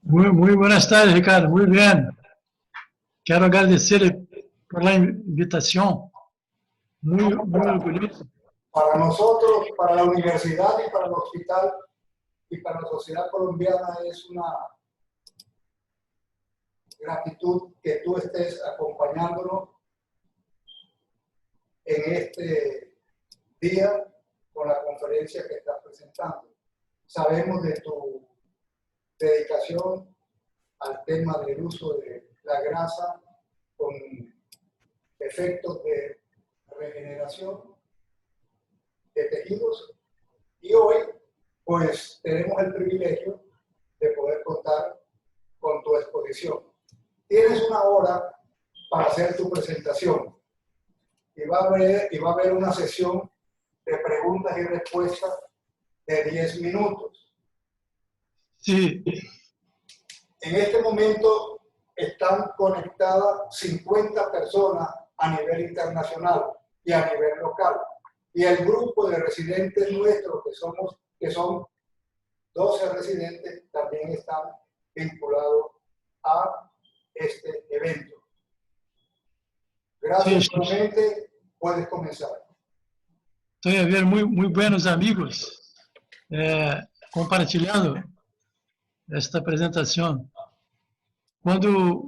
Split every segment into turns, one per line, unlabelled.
Muy buenas tardes, Ricardo. Muy bien. Quero agradecer por la invitación. Muy orgulloso.
Para nosotros, para la universidad y para el hospital y para la sociedad colombiana es una gratitud que tú estés acompañándonos en este día con la conferencia que estás presentando. Sabemos de tu dedicación al tema del uso de la grasa con efectos de regeneración de tejidos, y hoy pues tenemos el privilegio de poder contar con tu exposición. Tienes una hora para hacer tu presentación y va a haber una sesión de preguntas y respuestas de 10 minutos.
Sí.
En este momento están conectadas 50 personas a nivel internacional y a nivel local. Y el grupo de residentes nuestros, que son 12 residentes, también están vinculados a este evento. Gracias, nuevamente, puedes comenzar.
Estou a ver muy buenos amigos compartilhando esta apresentação. Quando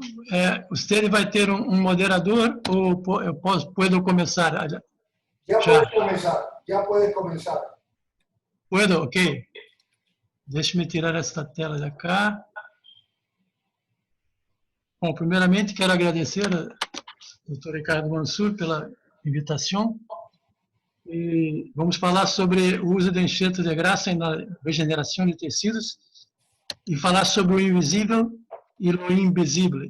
você vai ter moderador ou eu posso começar?
Já puedes começar.
Puedo, ok. Deixe-me tirar esta tela de cá. Bom, primeiramente quero agradecer ao Dr. Ricardo Mansur pela invitação. E vamos falar sobre o uso de enxerto de grasa na regeneração de tecidos e falar sobre o invisível e o invisível.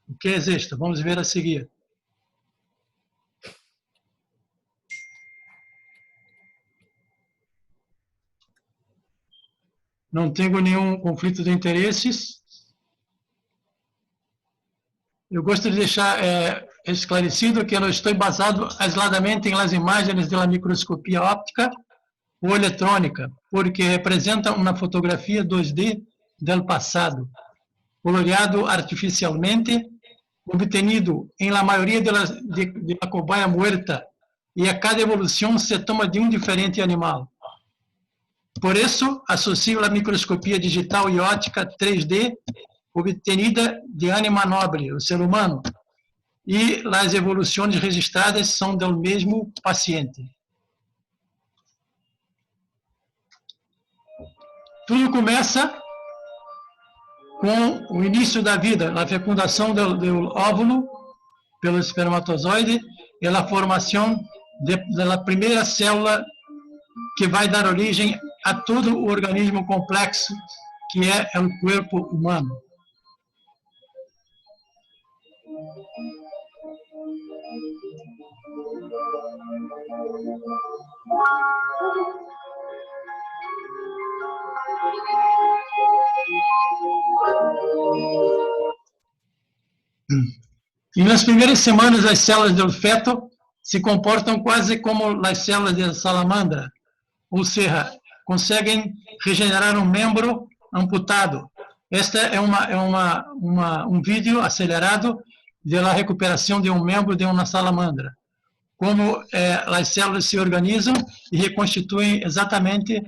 O que é isto? Vamos ver a seguir. Não tenho nenhum conflito de interesses. Eu gosto de deixar esclarecido que eu estou basado aisladamente em las imagens da microscopia óptica ou eletrônica, porque representa uma fotografia 2D do passado, coloreado artificialmente, obtenido em la maioria de la cobaia muerta, e a cada evolução se toma de diferente animal. Por isso, associo a microscopia digital e óptica 3D obtenida de ânima nobre, o ser humano, e as evoluções registradas são do mesmo paciente. Tudo começa com o início da vida, a fecundação do óvulo pelo espermatozoide e a formação da primeira célula que vai dar origem a todo o organismo complexo que é o corpo humano. E nas primeiras semanas, as células do feto se comportam quase como as células de salamandra, ou seja, conseguem regenerar um membro amputado. Este é um vídeo acelerado da recuperação de um membro de uma salamandra. Como as células se organizam e reconstituem exatamente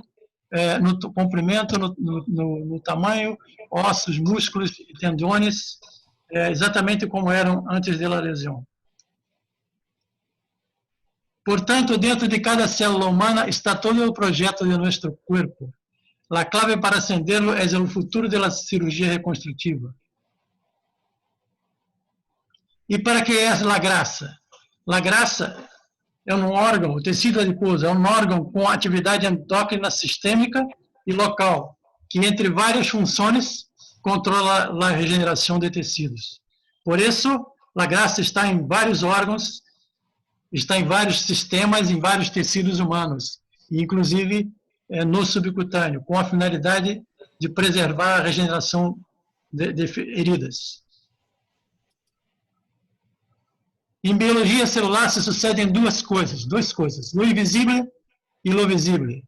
no comprimento, no tamanho, ossos, músculos e tendões, exatamente como eram antes da lesão. Portanto, dentro de cada célula humana está todo o projeto de nosso corpo. A clave para acendê-lo é o futuro da cirurgia reconstrutiva. E para que é a grasa? A grasa é um órgão, o tecido adiposo, é um órgão com atividade endócrina sistêmica e local, que entre várias funções controla a regeneração de tecidos. Por isso, a grasa está em vários órgãos, está em vários sistemas, em vários tecidos humanos, inclusive no subcutâneo, com a finalidade de preservar a regeneração de feridas. Em biologia celular se sucedem duas coisas, o invisível e o visível.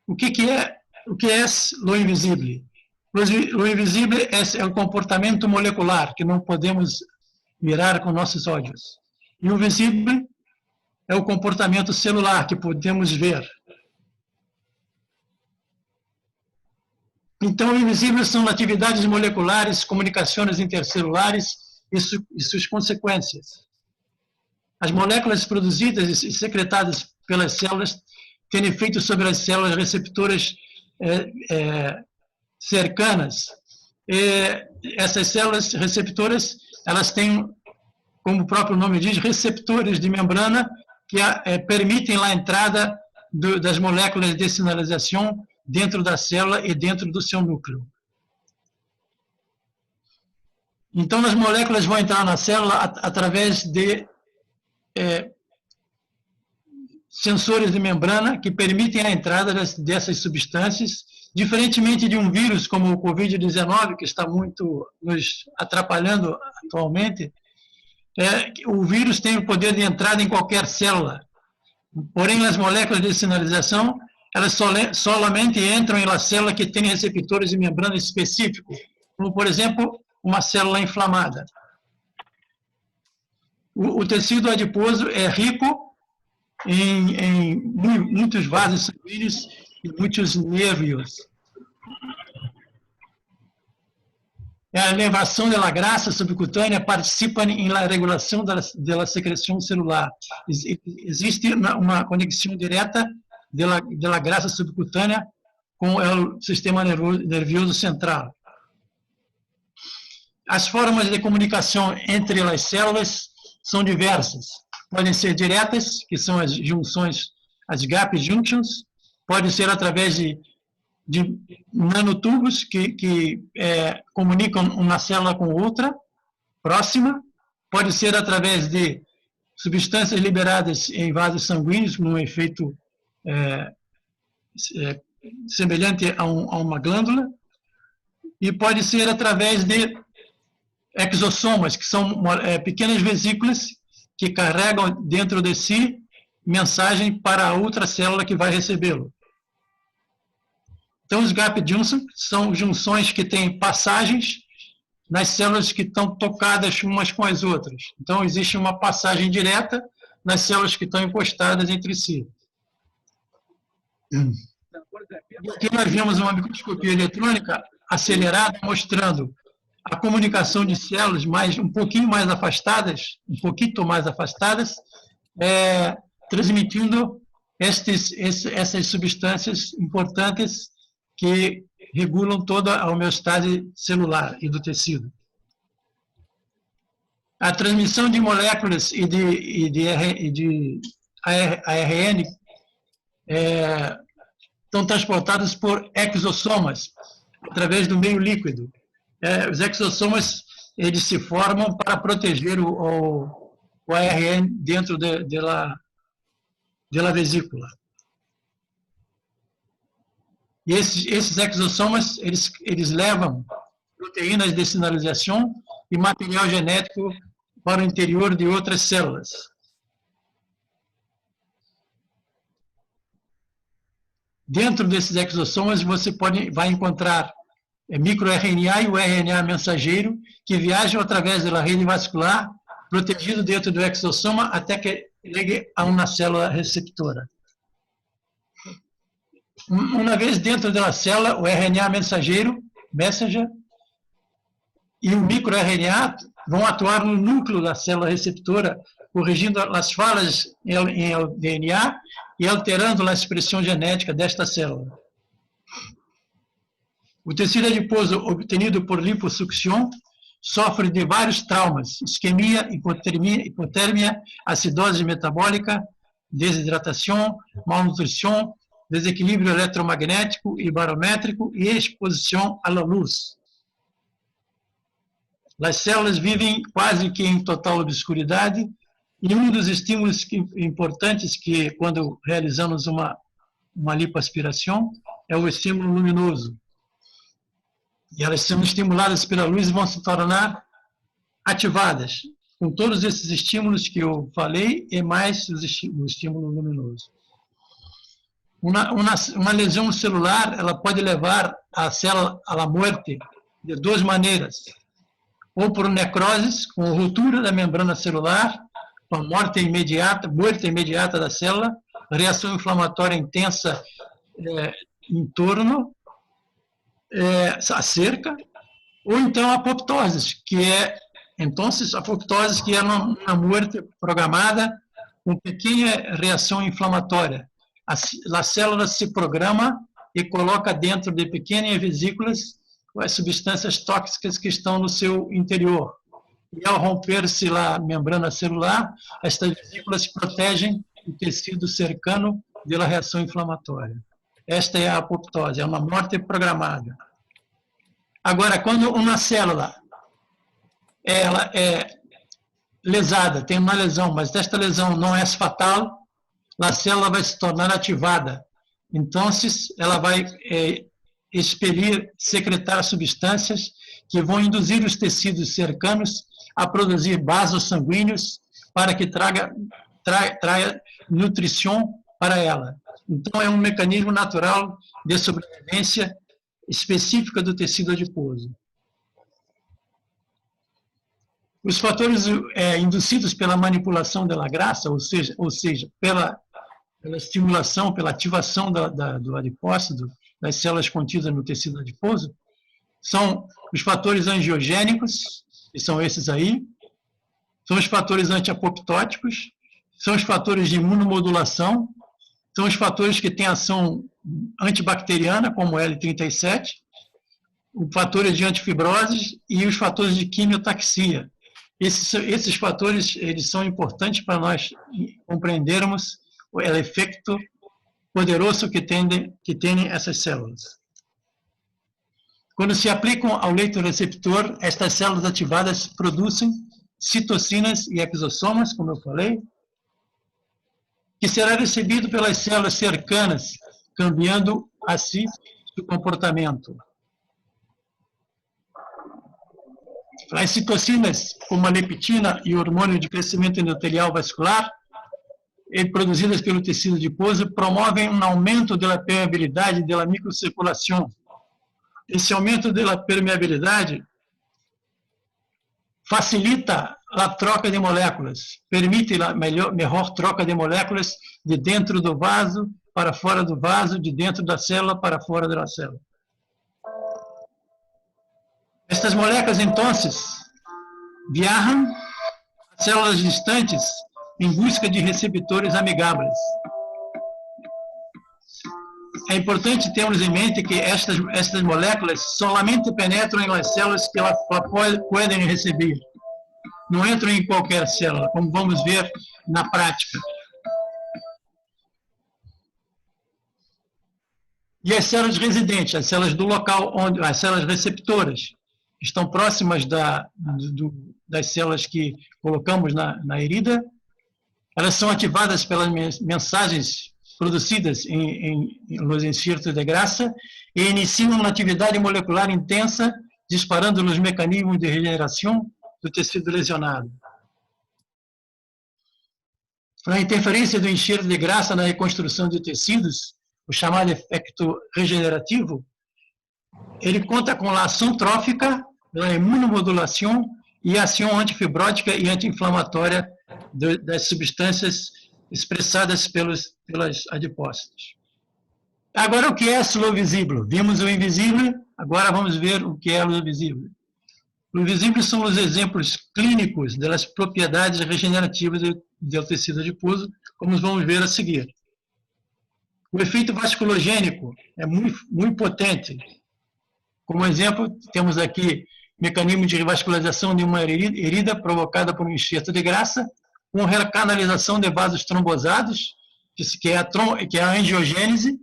O que é o invisível? O invisível é o comportamento molecular, que não podemos mirar com nossos olhos. E o visível é o comportamento celular, que podemos ver. Então, o invisível são atividades moleculares, comunicações intercelulares e suas consequências. As moléculas produzidas e secretadas pelas células têm efeito sobre as células receptoras cercanas. Essas células receptoras, elas têm, como o próprio nome diz, receptores de membrana que permitem a entrada das moléculas de sinalização dentro da célula e dentro do seu núcleo. Então, as moléculas vão entrar na célula através de sensores de membrana que permitem a entrada dessas substâncias, diferentemente de um vírus como o Covid-19, que está muito nos atrapalhando atualmente. O vírus tem o poder de entrada em qualquer célula. Porém, as moléculas de sinalização, elas solamente entram em uma célula que tem receptores de membrana específicos, como, por exemplo, uma célula inflamada. O tecido adiposo é rico em muitos vasos sanguíneos e muitos nervios. A elevação da grasa subcutânea participa na regulação da secreção celular. Existe uma conexão direta da grasa subcutânea com o sistema nervoso central. As formas de comunicação entre as células são diversas. Podem ser diretas, que são as junções, as gap junctions, pode ser através de nanotubos que comunicam uma célula com outra, próxima, pode ser através de substâncias liberadas em vasos sanguíneos, com um efeito semelhante a uma glândula, e pode ser através de exossomas, que são pequenas vesículas que carregam dentro de si mensagem para a outra célula que vai recebê-lo. Então, os gap junctions são junções que têm passagens nas células que estão tocadas umas com as outras. Então, existe uma passagem direta nas células que estão encostadas entre si. E aqui nós vemos uma microscopia eletrônica acelerada, mostrando a comunicação de células um pouquinho mais afastadas, transmitindo essas substâncias importantes que regulam toda a homeostase celular e do tecido. A transmissão de moléculas e de ARN estão transportadas por exossomas, através do meio líquido. Os exossomas, eles se formam para proteger o ARN dentro da vesícula. E esses exossomas, eles levam proteínas de sinalização e material genético para o interior de outras células. Dentro desses exossomas, você vai encontrar microRNA e o RNA mensageiro, que viajam através da rede vascular, protegido dentro do exossoma, até que chegue a uma célula receptora. Uma vez dentro da célula, o RNA mensageiro, messenger, e o microRNA vão atuar no núcleo da célula receptora, corrigindo as falhas em DNA e alterando a expressão genética desta célula. O tecido adiposo obtenido por liposucção sofre de vários traumas: isquemia, hipotérmia, acidose metabólica, desidratação, malnutrição, desequilíbrio eletromagnético e barométrico e exposição à luz. As células vivem quase que em total obscuridade, e um dos estímulos importantes que, quando realizamos uma lipoaspiração, é o estímulo luminoso. E elas são estimuladas pela luz e vão se tornar ativadas, com todos esses estímulos que eu falei, e mais o estímulo luminoso. Uma lesão celular, ela pode levar a célula à morte de duas maneiras. Ou por necrose, com ruptura da membrana celular, com morte imediata da célula, reação inflamatória intensa em torno, a cerca, ou então a apoptose, que é uma morte programada com pequena reação inflamatória. A célula se programa e coloca dentro de pequenas vesículas as substâncias tóxicas que estão no seu interior. E ao romper-se a membrana celular, estas vesículas protegem o tecido cercano da reação inflamatória. Esta é a apoptose, é uma morte programada. Agora, quando uma célula ela é lesada, tem uma lesão, mas esta lesão não é fatal, a célula vai se tornar ativada. Então, ela vai secretar substâncias que vão induzir os tecidos cercanos a produzir vasos sanguíneos para que traga nutrição para ela. Então, é um mecanismo natural de sobrevivência específica do tecido adiposo. Os fatores induzidos pela manipulação da grasa, ou seja, pela estimulação, pela ativação do adipócito, das células contidas no tecido adiposo, são os fatores angiogênicos, que são esses aí, são os fatores antiapoptóticos, são os fatores de imunomodulação, são os fatores que têm ação antibacteriana, como o L37, os fatores de antifibrose e os fatores de quimiotaxia. Esses fatores eles são importantes para nós compreendermos o efeito poderoso que têm essas células. Quando se aplicam ao leito receptor, estas células ativadas produzem citocinas e exossomas, como eu falei, que será recebido pelas células cercanas, cambiando assim o comportamento. As citocinas, como a leptina e o hormônio de crescimento endotelial vascular, produzidas pelo tecido adiposo, promovem um aumento da permeabilidade da microcirculação. Esse aumento da permeabilidade facilita a troca de moléculas, permite a melhor troca de moléculas de dentro do vaso para fora do vaso, de dentro da célula para fora da célula. Estas moléculas, então, viajam a células distantes em busca de receptores amigáveis. É importante termos em mente que estas moléculas solamente penetram nas células que elas podem receber. Não entram em qualquer célula, como vamos ver na prática. E as células residentes, as células do local, as células receptoras, estão próximas das células que colocamos na herida, elas são ativadas pelas mensagens produzidas nos enxertos de grasa e iniciam uma atividade molecular intensa, disparando os mecanismos de regeneração do tecido lesionado. A interferência do enxerto de grasa na reconstrução de tecidos, o chamado efeito regenerativo, ele conta com a ação trófica, a imunomodulação e a ação antifibrótica e anti-inflamatória das substâncias expressadas pelos adipócitos. Agora, o que é o visível? Vimos o invisível, agora vamos ver o que é o visível. Os visíveis são os exemplos clínicos das propriedades regenerativas do tecido adiposo, como vamos ver a seguir. O efeito vasculogênico é muito potente. Como exemplo, temos aqui mecanismo de revascularização de uma herida provocada por um enxerto de grasa, com recanalização de vasos trombosados, que é a angiogênese,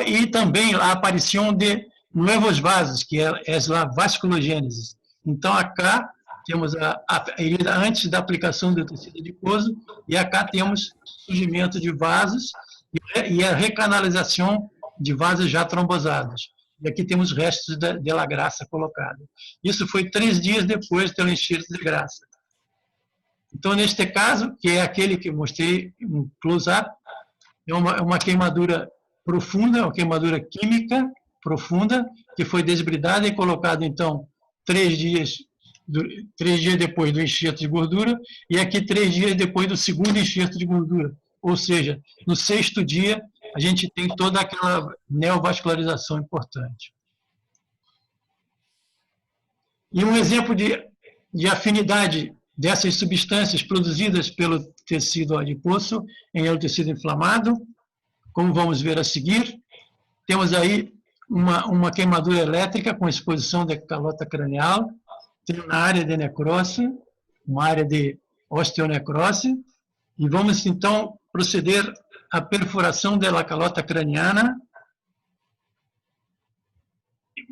e também a aparição de novos vasos, que é a vasculogênese. Então, acá temos a herida antes da aplicação do tecido adiposo, e acá temos surgimento de vasos e a recanalização de vasos já trombosados. E aqui temos restos da grasa colocada. Isso foi 3 dias depois do enxerto de grasa. Então, neste caso, que é aquele que eu mostrei um close-up, é uma queimadura profunda, uma queimadura química profunda, que foi desbridada e colocada, então, 3 dias depois do enxerto de gordura, e aqui 3 dias depois do segundo enxerto de gordura. Ou seja, no 6º dia, a gente tem toda aquela neovascularização importante. E um exemplo de afinidade dessas substâncias produzidas pelo tecido adiposo em o tecido inflamado, como vamos ver a seguir, temos aí uma queimadura elétrica com exposição de calota cranial, tem uma área de necrose, uma área de osteonecrose, e vamos então proceder à perfuração da calota craniana,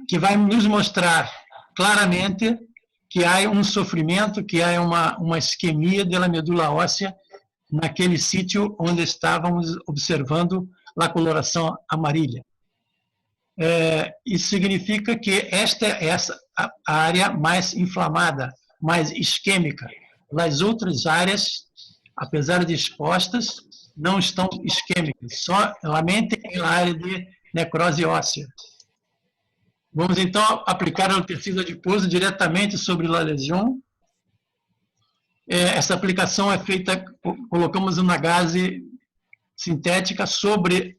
que vai nos mostrar claramente que há um sofrimento, que há uma isquemia da medula óssea naquele sítio onde estávamos observando a coloração amarilla. Isso significa que esta é a área mais inflamada, mais isquêmica. As outras áreas, apesar de expostas, não estão isquêmicas, somente na área de necrose óssea. Vamos, então, aplicar o tecido adiposo diretamente sobre a lesão. Essa aplicação é feita, colocamos uma gase sintética sobre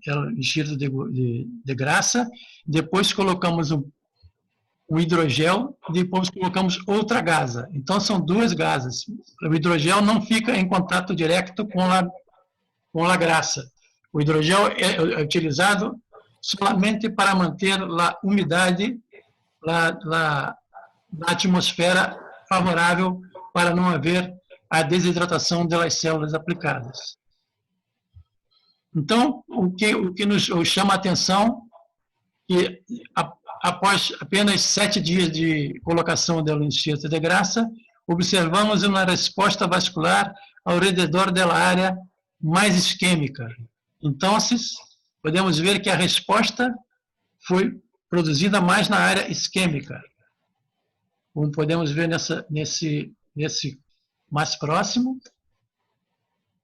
o enxerto de grasa, depois colocamos um hidrogel, depois colocamos outra gasa. Então, são 2 gasas. O hidrogel não fica em contato direto com a grasa. O hidrogel é utilizado somente para manter a umidade na atmosfera favorável para não haver a desidratação das células aplicadas. Então, o que nos chama a atenção é que, após apenas 7 dias de colocação do enxerto de grasa, observamos uma resposta vascular ao redor da área mais isquêmica. Então, podemos ver que a resposta foi produzida mais na área isquêmica. Como podemos ver nesse mais próximo.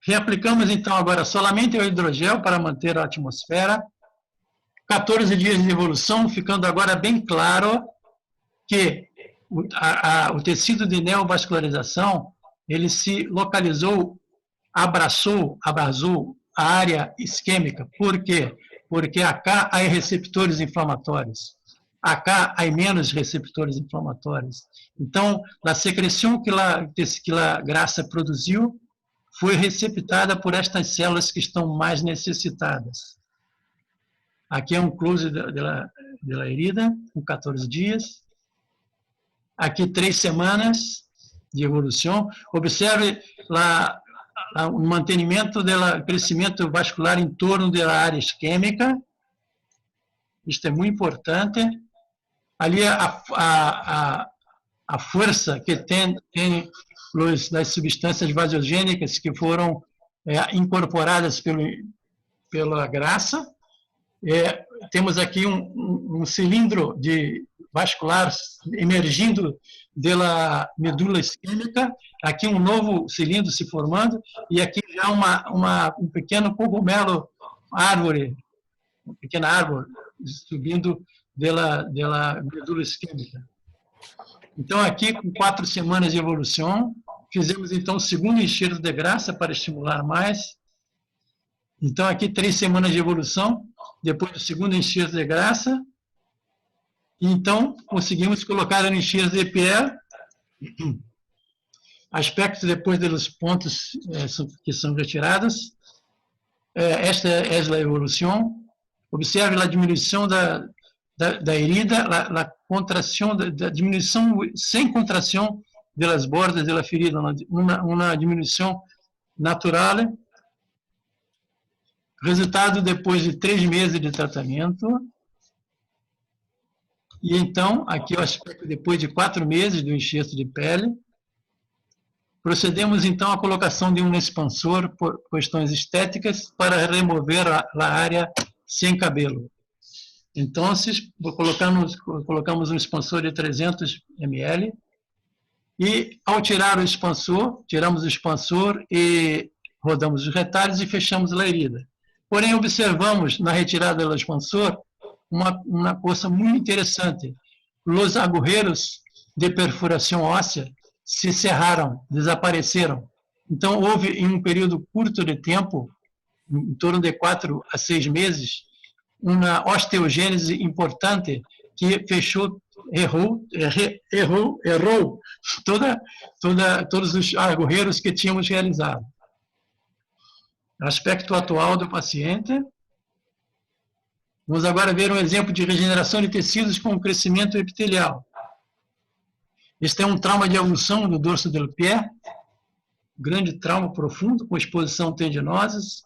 Reaplicamos, então, agora somente o hidrogel para manter a atmosfera. 14 dias de evolução, ficando agora bem claro que o tecido de neovascularização, ele se localizou, abraçou a área isquêmica. Por quê? Porque acá há receptores inflamatórios. Acá há menos receptores inflamatórios. Então, a secreção que a grasa produziu foi receptada por estas células que estão mais necessitadas. Aqui é um close da herida, com 14 dias. Aqui 3 semanas de evolução. Observe o mantenimento do crescimento vascular em torno da área isquêmica. Isto é muito importante. Ali a força que tem das substâncias vasogênicas que foram incorporadas pela grasa. Temos aqui um cilindro vascular emergindo da medula isquêmica, aqui um novo cilindro se formando, e aqui já um pequeno cogumelo, uma pequena árvore subindo da medula isquêmica. Então, aqui, com 4 semanas de evolução, fizemos, então, o segundo enxerto de grasa para estimular mais. Então, aqui, 3 semanas de evolução, depois do segundo enxerto de grasa. E, então, conseguimos colocar o enxerto de Pierre. Aspectos depois dos pontos que são retirados. Esta é a evolução. Observe a diminuição da herida, a contração, da diminuição sem contração das bordas da ferida, uma diminuição natural. Resultado depois de 3 meses de tratamento. E então, aqui o aspecto depois de 4 meses do enxerto de pele. Procedemos então à colocação de um expansor por questões estéticas para remover a área sem cabelo. Então, colocamos um expansor de 300 ml e, ao tirar o expansor, tiramos o expansor e rodamos os retalhos e fechamos a herida. Porém, observamos na retirada do expansor uma coisa muito interessante. Os agujeros de perfuração óssea se cerraram, desapareceram. Então, houve, em um período curto de tempo, em torno de 4 a 6 meses, uma osteogênese importante que fechou, errou todos os agujeros que tínhamos realizado. Aspecto atual do paciente. Vamos agora ver um exemplo de regeneração de tecidos com crescimento epitelial. Este é um trauma de avulsão do dorso do pé, grande trauma profundo, com exposição tendinosas.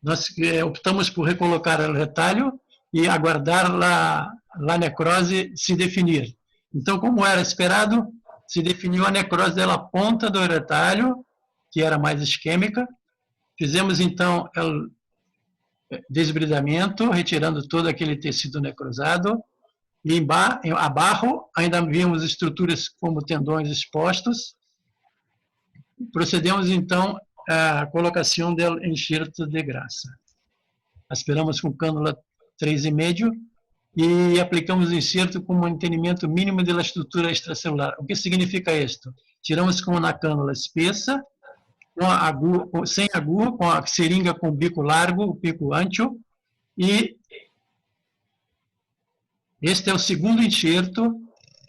Nós optamos por recolocar o retalho e aguardar a necrose se definir. Então, como era esperado, se definiu a necrose da ponta do retalho, que era mais isquêmica. Fizemos, então, o desbridamento, retirando todo aquele tecido necrosado. E abaixo, ainda vimos estruturas como tendões expostos. Procedemos, então, à colocação do enxerto de graça. Aspiramos com cânula 3,5 e aplicamos o enxerto com mantenimento mínimo da estrutura extracelular. O que significa isto? Tiramos com uma cânula espessa, sem agulha, com a seringa com bico largo, o bico ancho, e este é o segundo enxerto,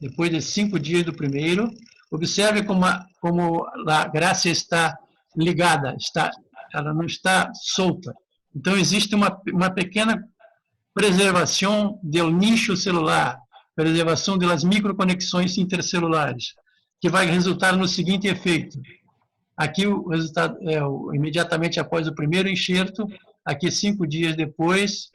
depois de 5 dias do primeiro. Observe como a graça está ligada, ela não está solta. Então, existe uma pequena preservação do nicho celular, preservação das microconexões intercelulares, que vai resultar no seguinte efeito. Aqui o resultado é imediatamente após o primeiro enxerto, aqui 5 dias depois,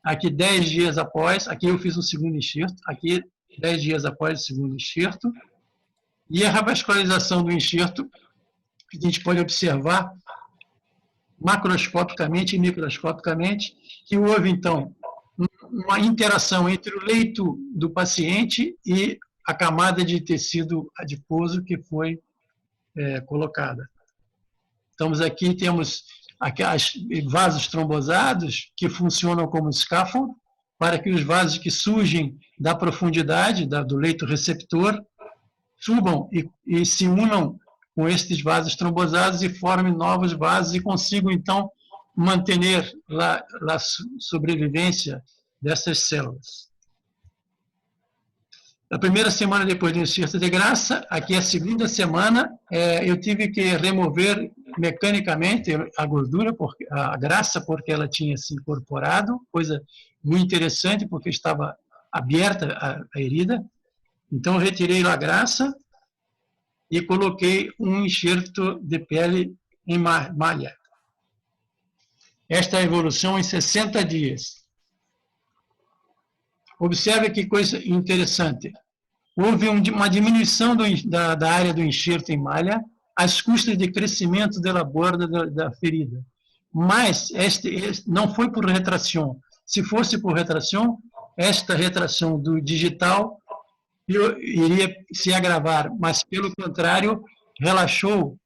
aqui 10 dias após, aqui eu fiz um segundo enxerto, aqui 10 dias após o segundo enxerto, e a revascularização do enxerto, a gente pode observar macroscopicamente e microscopicamente que houve, então, uma interação entre o leito do paciente e a camada de tecido adiposo que foi colocada. Estamos aqui, temos vasos trombosados que funcionam como scaffold para que os vasos que surgem da profundidade do leito receptor subam e se unam com estes vasos trombosados e formem novos vasos e consigam, então, manter a sobrevivência dessas células. A primeira semana depois do enxerto de graça, aqui a segunda semana, eu tive que remover mecanicamente a gordura, a graça, porque ela tinha se incorporado, coisa muito interessante, porque estava aberta a herida. Então, eu retirei a graça e coloquei um enxerto de pele em malha. Esta é a evolução em 60 dias. Observe que coisa interessante. Houve uma diminuição da área do enxerto em malha às custas de crescimento da borda da ferida. Mas não foi por retração. Se fosse por retração, esta retração do digital iria se agravar, mas, pelo contrário, relaxou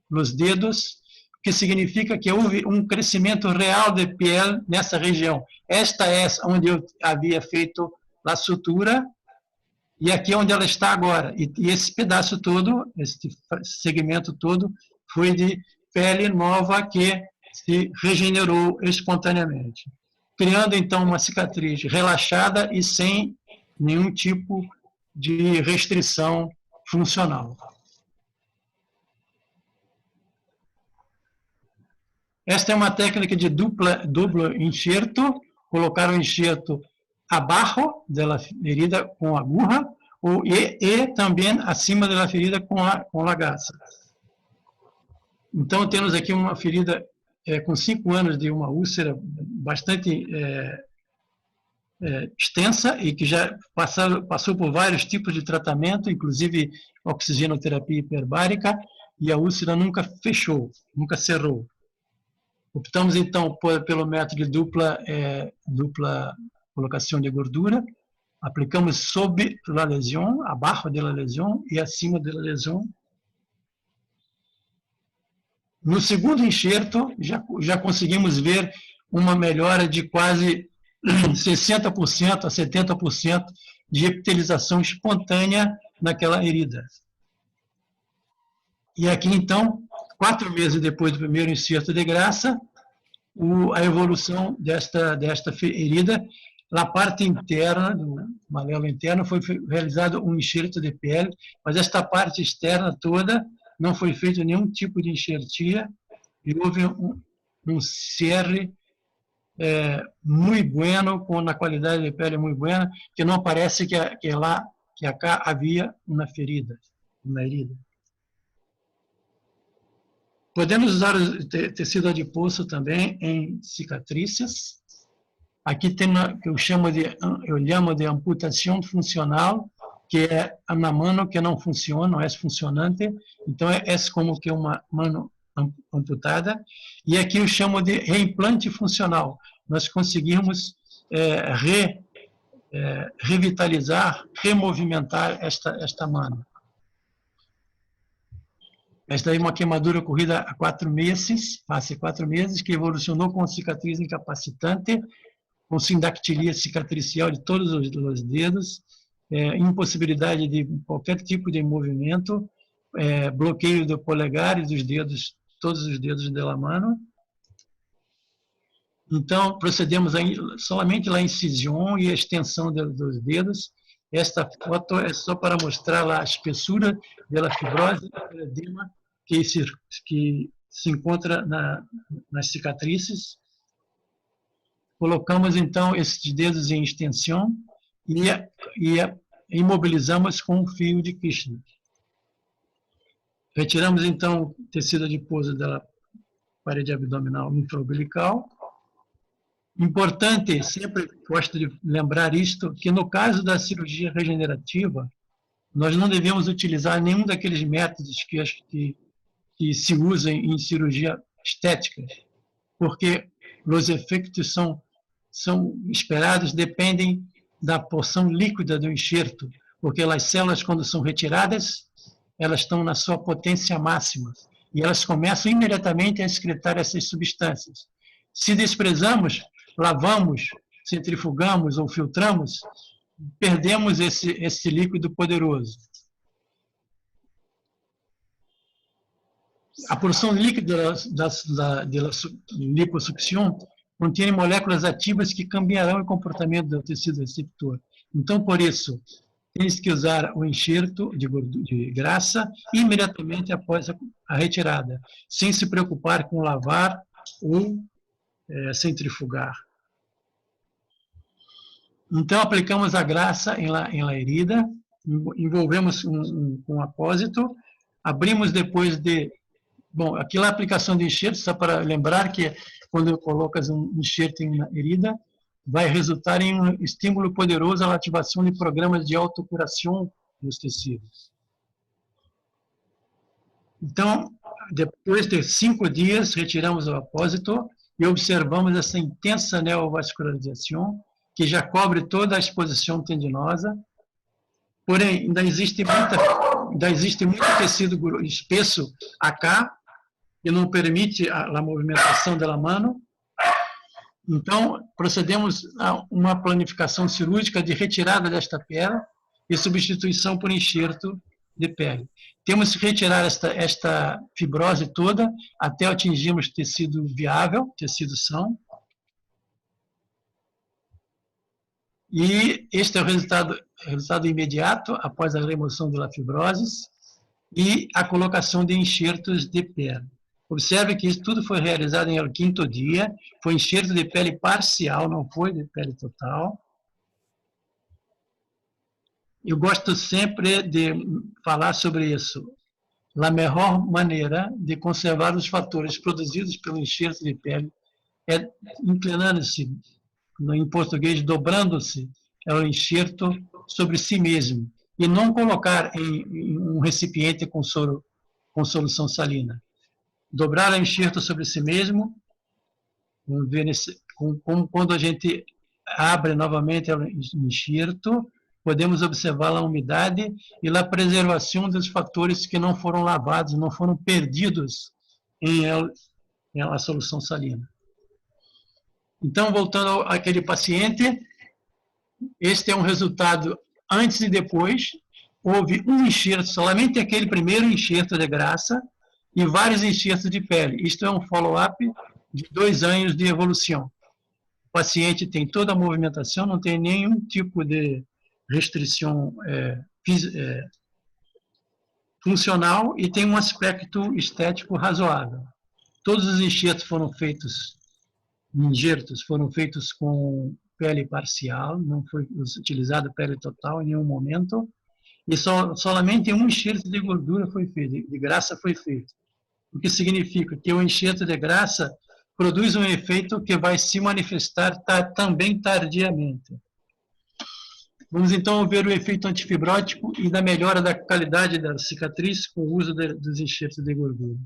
nos dedos, o que significa que houve um crescimento real de pele nessa região. Esta é onde eu havia feito a sutura, e aqui é onde ela está agora. E esse pedaço todo, esse segmento todo, foi de pele nova que se regenerou espontaneamente, criando, então, uma cicatriz relaxada e sem nenhum tipo de restrição funcional. Esta é uma técnica de duplo enxerto, colocar o enxerto abaixo da ferida com agulha e também acima da ferida com a gasa. Então, temos aqui uma ferida com 5 anos de uma úlcera bastante extensa e que já passou por vários tipos de tratamento, inclusive oxigenoterapia hiperbárica, e a úlcera nunca fechou, nunca cerrou. Optamos, então, pelo método de dupla colocação de gordura, aplicamos sob a lesão, abaixo da lesão e acima da lesão. No segundo enxerto, já conseguimos ver uma melhora de quase 60% a 70% de epitelização espontânea naquela herida. E aqui, então, 4 meses depois do primeiro enxerto de graça, a evolução desta herida, na parte interna, do malelo interno, foi realizado um enxerto de pele, mas esta parte externa toda não foi feito nenhum tipo de enxertia, e houve um cierre muito bueno, com uma qualidade de pele muito buena, que não parece que acá havia uma ferida, uma herida. Podemos usar o tecido adiposo também em cicatrizes. Aqui tem uma que eu chamo de amputação funcional, que é na mão que não funciona, não é funcionante. Então, é como que uma mão amputada. E aqui eu chamo de reimplante funcional. Nós conseguimos revitalizar, removimentar esta mão. Esta é uma queimadura ocorrida há 4 meses, que evolucionou com cicatriz incapacitante, com sindactilia cicatricial de todos os dedos, impossibilidade de qualquer tipo de movimento, bloqueio do polegar e dos dedos, todos os dedos da mão. Então, procedemos somente a incisão e a extensão dos dedos. Esta foto é só para mostrar a espessura da fibrose do edema que se encontra nas cicatrizes. Colocamos, então, esses dedos em extensão e imobilizamos com um fio de Kirchner. Retiramos, então, o tecido adiposo da parede abdominal infraumbilical. Importante, sempre gosto de lembrar isto, que no caso da cirurgia regenerativa, nós não devemos utilizar nenhum daqueles métodos que se usam em cirurgia estética, porque os efeitos são esperados, dependem da porção líquida do enxerto, porque as células, quando são retiradas, elas estão na sua potência máxima, e elas começam imediatamente a excretar essas substâncias. Se desprezamos, lavamos, centrifugamos ou filtramos, perdemos esse líquido poderoso. A porção líquida da liposucção contém moléculas ativas que cambiarão o comportamento do tecido receptor. Então, por isso, tens que usar o enxerto de graça imediatamente após a retirada, sem se preocupar com lavar ou centrifugar. Então, aplicamos a graça em la herida, envolvemos com apósito, abrimos depois de... Bom, aqui a aplicação de enxerto, só para lembrar que quando colocas um enxerto em uma herida, vai resultar em um estímulo poderoso à ativação de programas de autocuração nos tecidos. Então, depois de 5 dias, retiramos o apósito e observamos essa intensa neovascularização, que já cobre toda a exposição tendinosa. Porém, ainda existe muito tecido espesso acá, que não permite a movimentação da mão. Então, procedemos a uma planificação cirúrgica de retirada desta pele e substituição por enxerto de pele. Temos que retirar esta fibrose toda até atingirmos tecido viável, tecido são. E este é o resultado imediato após a remoção da fibrose e a colocação de enxertos de pele. Observe que isso tudo foi realizado em 5º dia, foi enxerto de pele parcial, não foi de pele total. Eu gosto sempre de falar sobre isso. A melhor maneira de conservar os fatores produzidos pelo enxerto de pele é inclinando-se, em português, dobrando-se, é o enxerto sobre si mesmo, e não colocar em um recipiente com solução salina. Dobrar o enxerto sobre si mesmo, quando a gente abre novamente o enxerto, podemos observar a umidade e a preservação dos fatores que não foram lavados, não foram perdidos em a solução salina. Então, voltando àquele paciente, este é um resultado antes e depois. Houve um enxerto, somente aquele primeiro enxerto de graça, e vários enxertos de pele. Isto é um follow-up de 2 anos de evolução. O paciente tem toda a movimentação, não tem nenhum tipo de restrição funcional e tem um aspecto estético razoável. Todos os enxertos foram feitos com pele parcial, não foi utilizada pele total em nenhum momento, e somente um enxerto de gordura foi feito, de graça foi feito. O que significa que o enxerto de graça produz um efeito que vai se manifestar também tardiamente. Vamos então ver o efeito antifibrótico e da melhora da qualidade da cicatriz com o uso dos enxertos de gordura,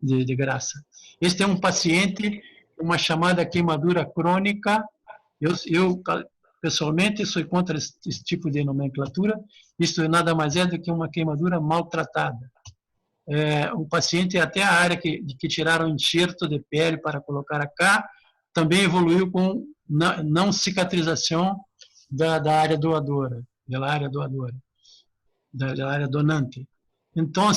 de graça. Este é um paciente com uma chamada queimadura crônica. Eu pessoalmente, sou contra esse tipo de nomenclatura. Isso nada mais é do que uma queimadura maltratada. O paciente, até a área que tiraram enxerto de pele para colocar cá, também evoluiu com não cicatrização da área doadora, da área donante. Então,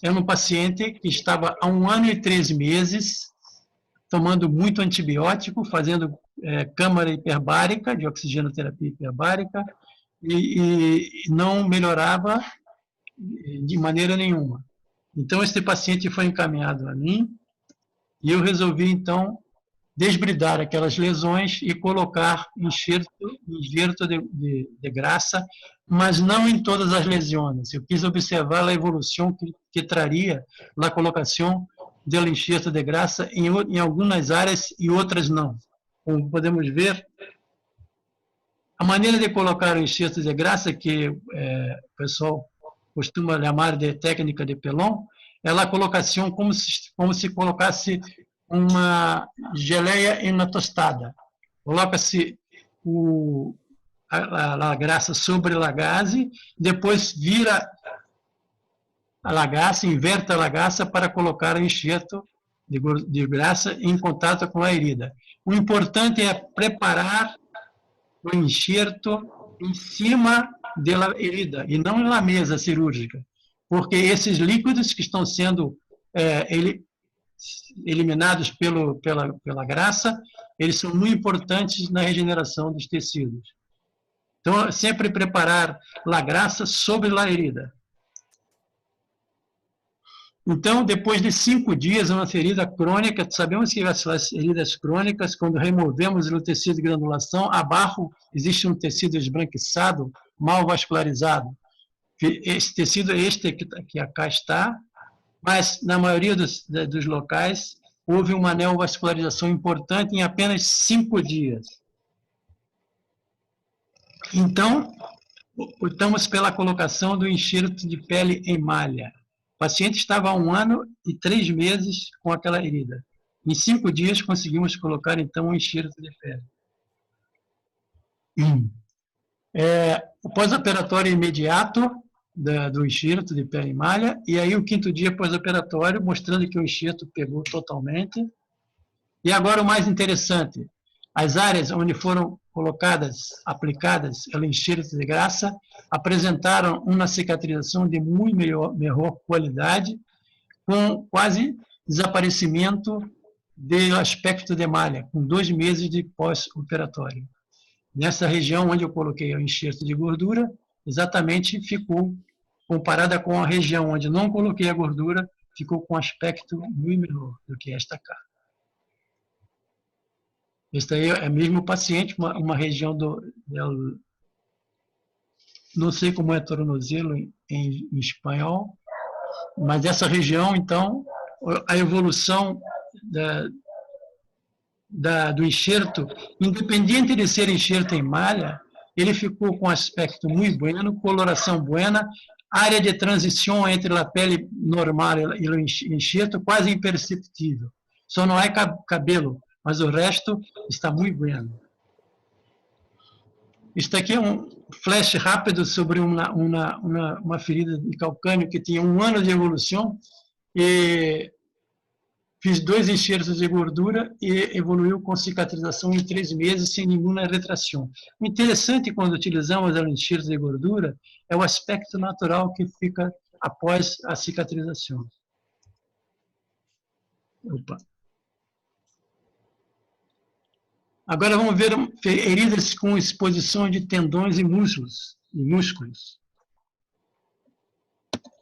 é um paciente que estava há 1 ano e 3 meses tomando muito antibiótico, fazendo câmara hiperbárica, de oxigenoterapia hiperbárica, e não melhorava de maneira nenhuma. Então, este paciente foi encaminhado a mim, e eu resolvi, então, desbridar aquelas lesões e colocar enxerto de graça, mas não em todas as lesões. Eu quis observar a evolução que traria a colocação do enxerto de graça em algumas áreas e outras não. Como podemos ver, a maneira de colocar o enxerto de graça, que o pessoal costuma chamar de técnica de Pelon, é a colocação como se colocasse uma geleia em uma tostada. Coloca-se a graça sobre a gaze, depois vira a gaça, inverte a gaça para colocar o enxerto de graça em contato com a herida. O importante é preparar o enxerto em cima da herida e não na mesa cirúrgica, porque esses líquidos que estão sendo eliminados pela graça, eles são muito importantes na regeneração dos tecidos. Então, sempre preparar a graça sobre a herida. Então, depois de 5 dias, uma ferida crônica, sabemos que as feridas crônicas, quando removemos o tecido de granulação, abaixo existe um tecido esbranquiçado, mal vascularizado. Esse tecido é este que cá está, mas na maioria dos locais houve uma neovascularização importante em apenas 5 dias. Então, optamos pela colocação do enxerto de pele em malha. O paciente estava há 1 ano e 3 meses com aquela herida. Em 5 dias conseguimos colocar então um enxerto de pele. O pós-operatório imediato do enxerto de pele em malha, e aí o 5º dia pós-operatório, mostrando que o enxerto pegou totalmente. E agora o mais interessante, as áreas onde foram aplicadas o enxerto de graça, apresentaram uma cicatrização de muito melhor qualidade, com quase desaparecimento do aspecto de malha, com 2 meses de pós-operatório. Nessa região onde eu coloquei o enxerto de gordura, exatamente ficou, comparada com a região onde não coloquei a gordura, ficou com um aspecto muito melhor do que esta cá. Este aí é mesmo paciente, uma região não sei como é tornozelo em espanhol, mas essa região, então, a evolução do enxerto, independente de ser enxerto em malha, ele ficou com aspecto muito bueno, coloração buena, área de transição entre a pele normal e o enxerto quase imperceptível. Só não é cabelo, mas o resto está muito bem. Isto aqui é um flash rápido sobre uma ferida de calcânio que tinha 1 ano de evolução e Fiz 2 enxertos de gordura e evoluiu com cicatrização em 3 meses, sem nenhuma retração. O interessante quando utilizamos o enxerto de gordura é o aspecto natural que fica após a cicatrização. Opa. Agora vamos ver heridas com exposição de tendões e músculos.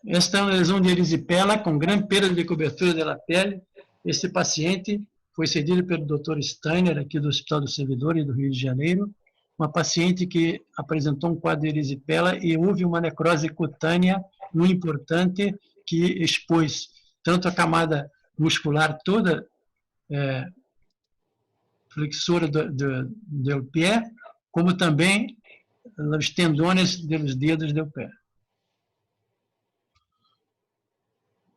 Esta é uma lesão de erisipela com grande perda de cobertura da pele. Este paciente foi cedido pelo Dr. Steiner, aqui do Hospital do Servidor e do Rio de Janeiro, uma paciente que apresentou um quadro de erisipela e houve uma necrose cutânea muito importante que expôs tanto a camada muscular toda flexora do pé, como também os tendões dos dedos do pé.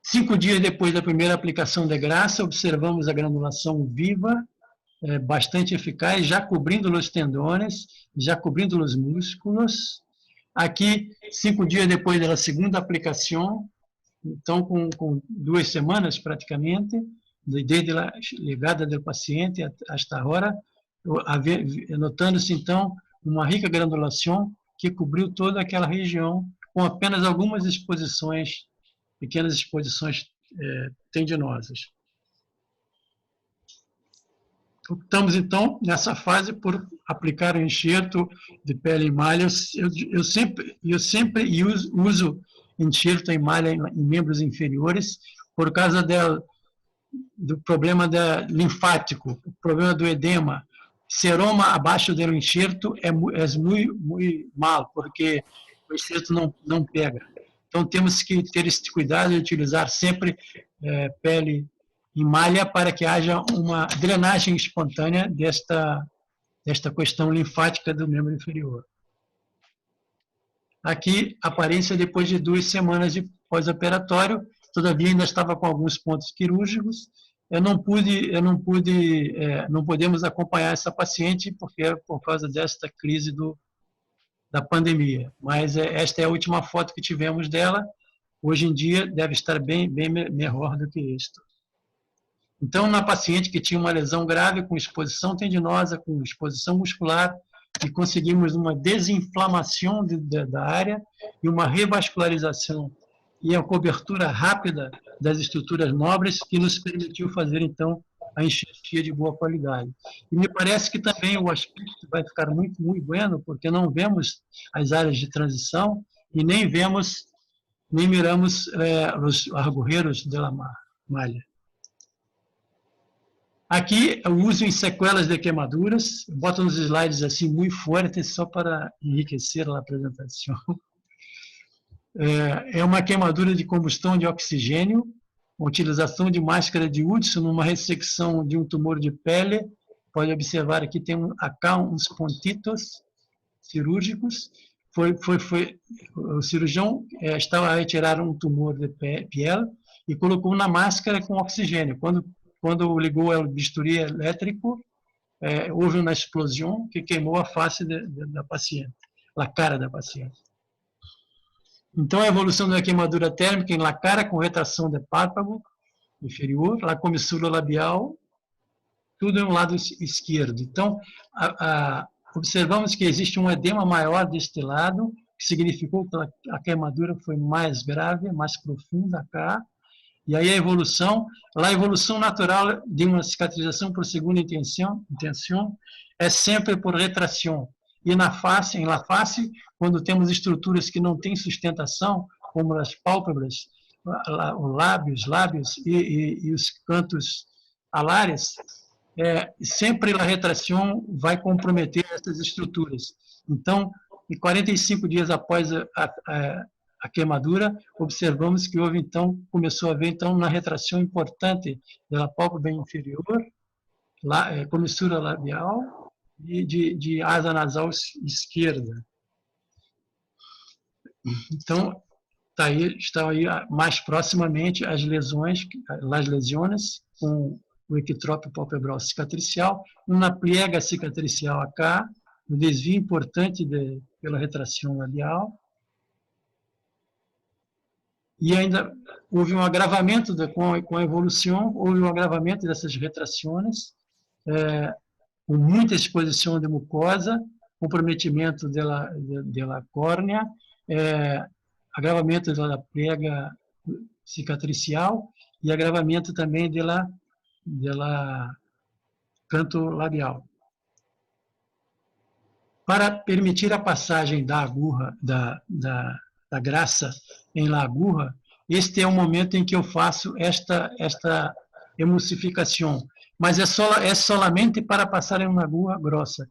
5 dias depois da primeira aplicação de graxa, observamos a granulação viva, bastante eficaz, já cobrindo os tendões, já cobrindo os músculos. Aqui, 5 dias depois da segunda aplicação, então com 2 semanas praticamente, desde a chegada do paciente até agora, notando-se então uma rica granulação que cobriu toda aquela região, com apenas algumas exposições, pequenas exposições tendinosas. Optamos, então, nessa fase, por aplicar o enxerto de pele em malha. Eu sempre uso enxerto em malha em membros inferiores, por causa do problema linfático, o problema do edema. Seroma abaixo do enxerto é muito mal, porque o enxerto não pega. Então, temos que ter esse cuidado de utilizar sempre pele em malha para que haja uma drenagem espontânea desta questão linfática do membro inferior. Aqui, a aparência depois de 2 semanas de pós-operatório, todavia ainda estava com alguns pontos quirúrgicos. Não podemos acompanhar essa paciente porque é por causa desta crise da pandemia. Mas esta é a última foto que tivemos dela. Hoje em dia deve estar bem melhor do que isto. Então, na paciente que tinha uma lesão grave com exposição tendinosa, com exposição muscular, e conseguimos uma desinflamação da área e uma revascularização e a cobertura rápida das estruturas nobres que nos permitiu fazer, então, a enxertia de boa qualidade. E me parece que também o aspecto vai ficar muito, muito bueno, porque não vemos as áreas de transição e nem miramos os argorreiros da malha. Aqui, eu uso em sequelas de queimaduras, boto nos slides assim muito fortes, só para enriquecer a apresentação. É uma queimadura de combustão de oxigênio, utilização de máscara de Hudson numa ressecção de um tumor de pele. Pode observar aqui, tem acá uns pontitos cirúrgicos. O cirurgião estava a retirar um tumor de pele e colocou na máscara com oxigênio. Quando ligou o bisturi elétrico, houve uma explosão que queimou a face da paciente, a cara da paciente. Então, a evolução da queimadura térmica em la cara com retração de párpado inferior, a comissura labial, tudo no lado esquerdo. Então, observamos que existe um edema maior deste lado, que significou que a queimadura foi mais grave, mais profunda cá. E aí a evolução natural de uma cicatrização por segunda intenção é sempre por retração. E na face, quando temos estruturas que não têm sustentação, como as pálpebras, os lábios e os cantos alares, sempre a retração vai comprometer essas estruturas. Então, em 45 dias após a queimadura, observamos que começou a haver uma retração importante da pálpebra inferior, comissura labial e de asa nasal esquerda. Então, está aí mais proximamente as lesões com o ectrópio palpebral cicatricial, uma pliega cicatricial acá, um desvio importante pela retração labial. e ainda houve um agravamento com a evolução, houve um agravamento dessas retrações, com muita exposição de mucosa, comprometimento da córnea, agravamento da pega cicatricial e agravamento também da canto labial. Para permitir a passagem da agulha, da grassa em la agulha, este é o momento em que eu faço esta emulsificação, mas é solamente para passar em uma agulha grossa.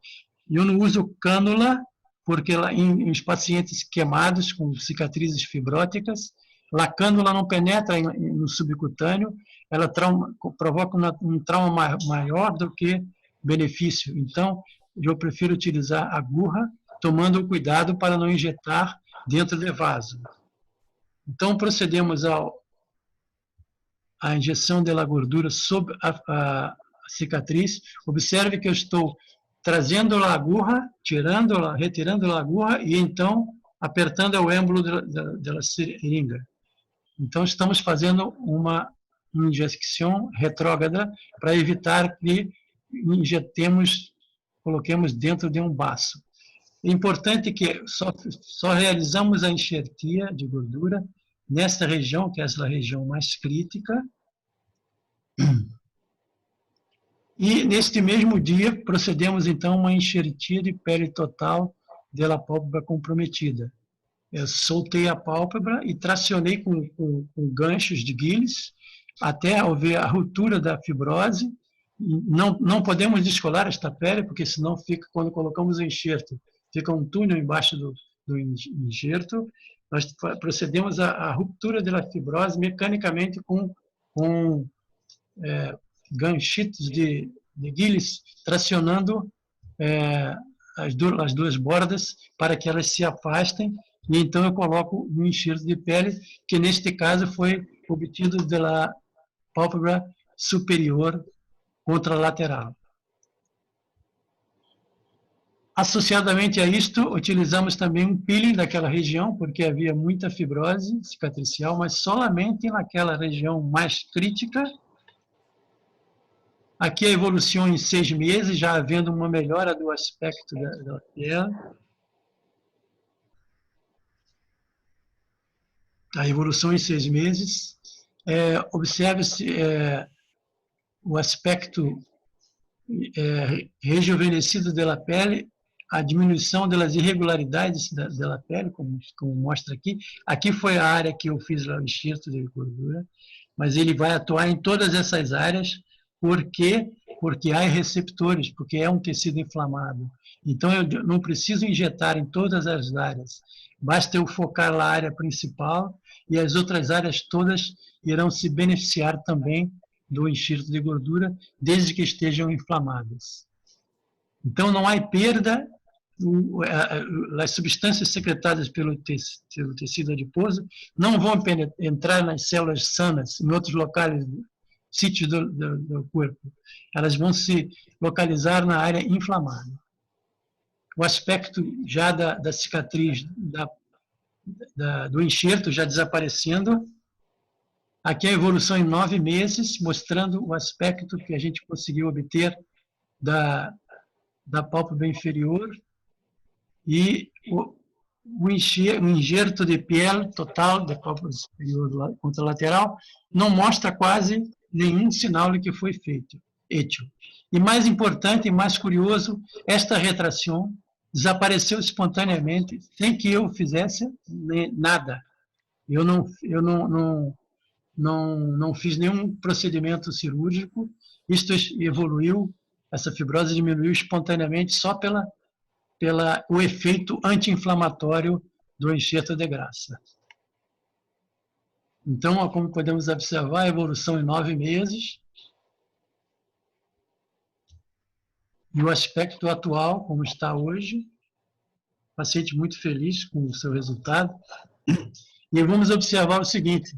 Eu não uso cânula, porque em pacientes queimados com cicatrizes fibróticas, a cânula não penetra no subcutâneo, ela provoca um trauma maior do que benefício. Então, eu prefiro utilizar agulha, tomando cuidado para não injetar dentro do vaso. Então, procedemos à injeção da gordura sobre a cicatriz. Observe que eu estou trazendo a agulha, retirando a agulha e então apertando o êmbolo da seringa. Então, estamos fazendo uma injeção retrógrada para evitar que coloquemos dentro de um baço. É importante que só realizamos a enxertia de gordura nesta região, que é a região mais crítica. E, neste mesmo dia, procedemos, então, a uma enxertia de pele total da pálpebra comprometida. Eu soltei a pálpebra e tracionei com ganchos de Gilles até haver a ruptura da fibrose. Não podemos descolar esta pele, porque senão fica, quando colocamos o enxerto, fica um túnel embaixo do enxerto. Nós procedemos à ruptura da fibrose mecanicamente com ganchitos de Gilles, tracionando as duas bordas para que elas se afastem, e então eu coloco um enxerto de pele, que neste caso foi obtido da pálpebra superior contralateral. Associadamente a isto, utilizamos também um peeling daquela região, porque havia muita fibrose cicatricial, mas solamente naquela região mais crítica. Aqui a evolução em 6 meses, já havendo uma melhora do aspecto da pele. A evolução em 6 meses. Observe-se o aspecto rejuvenescido da pele, a diminuição das irregularidades da pele, como mostra aqui. Aqui foi a área que eu fiz lá o enxerto de gordura, mas ele vai atuar em todas essas áreas. Por quê? Porque há receptores, porque é um tecido inflamado. Então, eu não preciso injetar em todas as áreas. Basta eu focar na área principal e as outras áreas todas irão se beneficiar também do enxerto de gordura, desde que estejam inflamadas. Então, não há perda. As substâncias secretadas pelo tecido adiposo não vão entrar nas células sanas, em outros locais, sítios do corpo. Elas vão se localizar na área inflamada. O aspecto já da cicatriz, do enxerto já desaparecendo. Aqui a evolução em 9 meses, mostrando o aspecto que a gente conseguiu obter da pálpebra inferior, e o enxerto de pele total da pálpebra superior contralateral não mostra quase nenhum sinal de que foi feito. E mais importante e mais curioso, esta retração desapareceu espontaneamente, sem que eu fizesse nada. Eu não fiz nenhum procedimento cirúrgico. Isto evoluiu, essa fibrose diminuiu espontaneamente só pelo efeito anti-inflamatório do enxerto de grassa. Então, como podemos observar, a evolução em 9 meses. E o aspecto atual, como está hoje, paciente muito feliz com o seu resultado. E vamos observar o seguinte: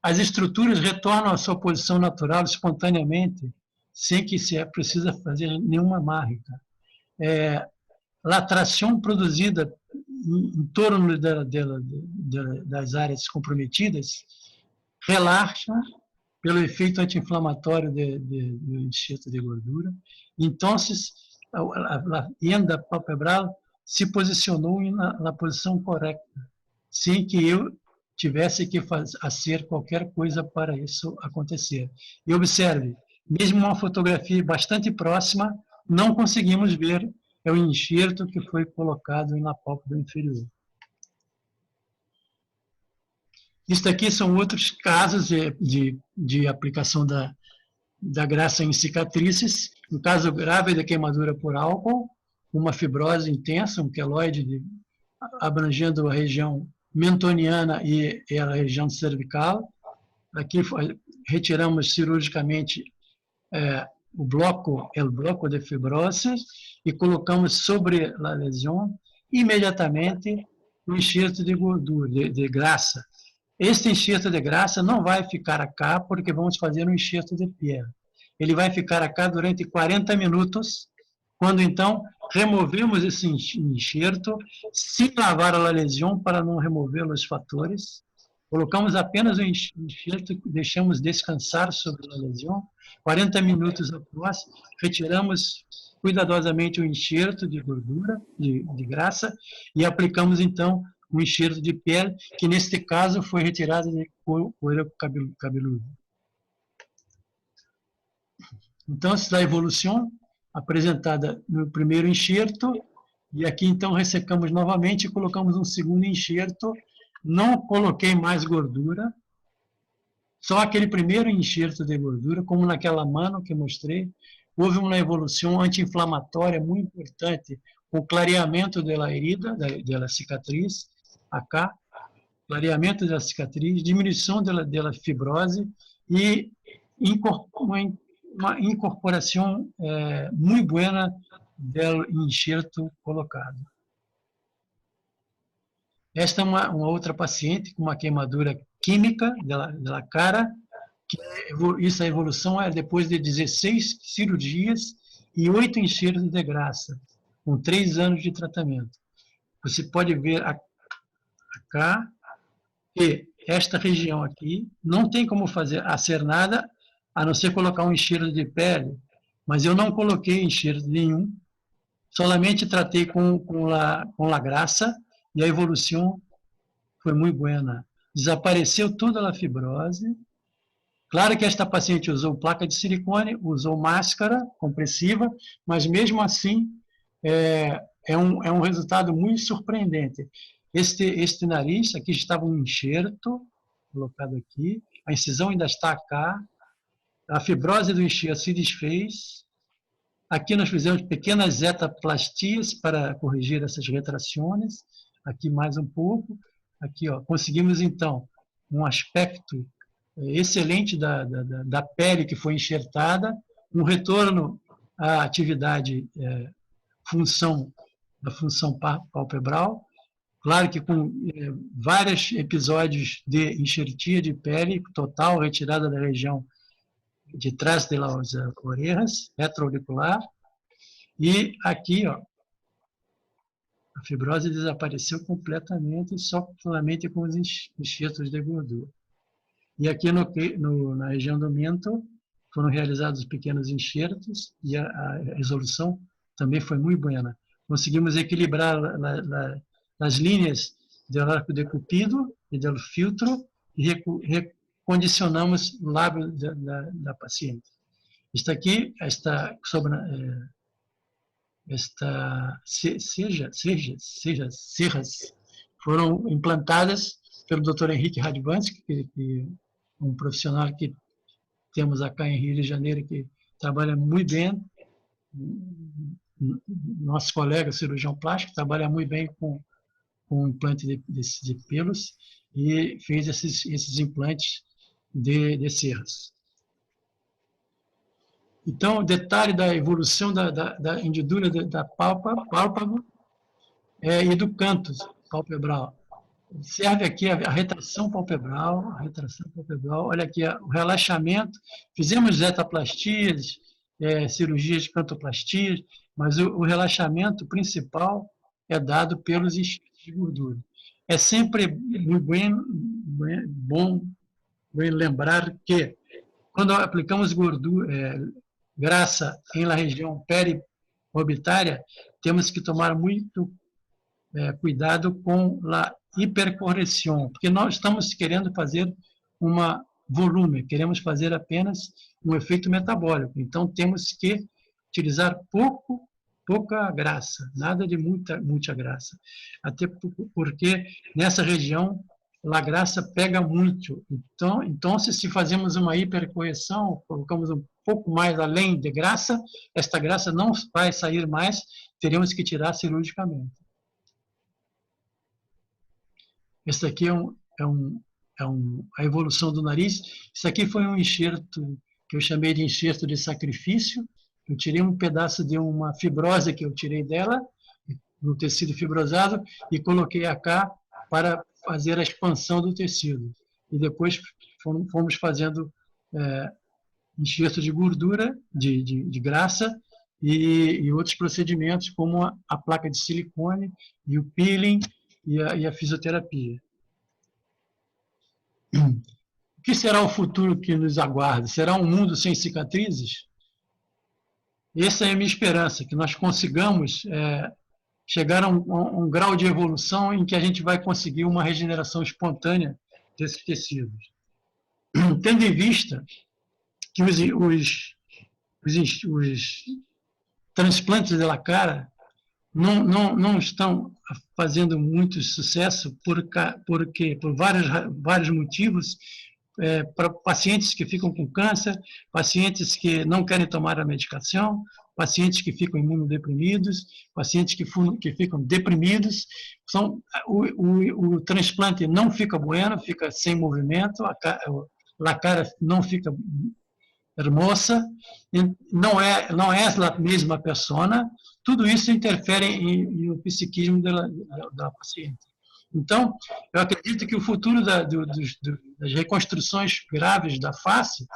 as estruturas retornam à sua posição natural espontaneamente, sem que se precisa fazer nenhuma mágica. A tração produzida em torno das áreas comprometidas relaxam pelo efeito anti-inflamatório do enxerto de gordura. Então, a enda palpebral se posicionou na posição correta, sem que eu tivesse que fazer qualquer coisa para isso acontecer. E observe, mesmo uma fotografia bastante próxima, não conseguimos ver o enxerto que foi colocado na pálpebra inferior. Isto aqui são outros casos de aplicação da graxa em cicatrizes. No caso grave da queimadura por álcool, uma fibrose intensa, um queloide abrangendo a região mentoniana e a região cervical. Aqui retiramos cirurgicamente o bloco de fibrose e colocamos sobre a lesão imediatamente o enxerto de gordura, de graxa. Este enxerto de graxa não vai ficar acá porque vamos fazer um enxerto de pele. Ele vai ficar acá durante 40 minutos, quando então removemos esse enxerto sem lavar a lesão para não remover os fatores. Colocamos apenas o enxerto e deixamos descansar sobre a lesão. 40 minutos após, retiramos cuidadosamente o enxerto de gordura, de graxa, e aplicamos então um enxerto de pele, que neste caso foi retirado de couro cabeludo. Então, essa é a evolução apresentada no primeiro enxerto, e aqui então ressecamos novamente e colocamos um segundo enxerto. Não coloquei mais gordura, só aquele primeiro enxerto de gordura, como naquela mano que mostrei. Houve uma evolução anti-inflamatória muito importante, com clareamento da herida, da cicatriz, acá, clareamento da cicatriz, diminuição da fibrose e uma incorporação muito boa do enxerto colocado. Esta é uma outra paciente com uma queimadura química da cara, que essa evolução é depois de 16 cirurgias e 8 enxertos de graxa, com 3 anos de tratamento. Você pode ver acá que esta região aqui não tem como fazer nada, a não ser colocar um enxerto de pele, mas eu não coloquei enxerto nenhum, solamente tratei com a graxa, e a evolução foi muito boa. Desapareceu toda a fibrose. Claro que esta paciente usou placa de silicone, usou máscara compressiva, mas mesmo assim é um resultado muito surpreendente. Este nariz, aqui estava um enxerto colocado aqui, a incisão ainda está cá, a fibrose do enxerto se desfez. Aqui nós fizemos pequenas zetaplastias para corrigir essas retrações. Aqui mais um pouco. Aqui, ó, conseguimos, então, um aspecto excelente da pele que foi enxertada, um retorno à atividade, da função palpebral. Claro que com vários episódios de enxertia de pele total, retirada da região de trás das orelhas, retroauricular. E aqui, ó, a fibrose desapareceu completamente, somente com os enxertos de gordura. E aqui na região do mento foram realizados pequenos enxertos e a resolução também foi muito boa. Conseguimos equilibrar as linhas do arco decupido e do filtro e recondicionamos o lábio da paciente. Isto aqui, estas serras foram implantadas pelo Dr. Henrique Radvansky, que é um profissional que temos acá em Rio de Janeiro, que trabalha muito bem. Nosso colega cirurgião plástico trabalha muito bem com implante de pelos e fez esses implantes de serras. Então, o detalhe da evolução da hendidura da pálpebra e do canto palpebral. Observe aqui a retração palpebral, olha aqui o relaxamento. Fizemos zetaplastias, cirurgias de cantoplastias, mas o relaxamento principal é dado pelos enxertos de gordura. é sempre muito bom lembrar que, quando aplicamos grasa em la região periorbitária, temos que tomar muito cuidado com a hipercorreção, porque nós estamos querendo fazer volume, queremos fazer apenas um efeito metabólico. Então, temos que utilizar pouca grasa, nada de muita grasa. Até porque nessa região a grasa pega muito. Então, se fazemos uma hipercorreção, colocamos um pouco mais além de grasa, esta grasa não vai sair mais, teremos que tirar cirurgicamente. Esse aqui a evolução do nariz. Isso aqui foi um enxerto que eu chamei de enxerto de sacrifício. Eu tirei um pedaço de uma fibrose que eu tirei dela, no tecido fibrosado, e coloquei cá para fazer a expansão do tecido. E depois fomos fazendo enxerto de gordura, de grasa, e outros procedimentos, como a placa de silicone, e o peeling, e a fisioterapia. O que será o futuro que nos aguarda? Será um mundo sem cicatrizes? Essa é a minha esperança, que nós consigamos chegar a um grau de evolução em que a gente vai conseguir uma regeneração espontânea desses tecidos. Tendo em vista que os transplantes de la cara não estão fazendo muito sucesso por vários motivos, para pacientes que ficam com câncer, pacientes que não querem tomar a medicação, pacientes que ficam imunodeprimidos, pacientes que ficam deprimidos. O transplante não fica bueno, fica sem movimento, a cara não fica hermosa, não é a mesma pessoa. Tudo isso interfere no psiquismo da paciente. Então, eu acredito que o futuro das reconstruções graves da face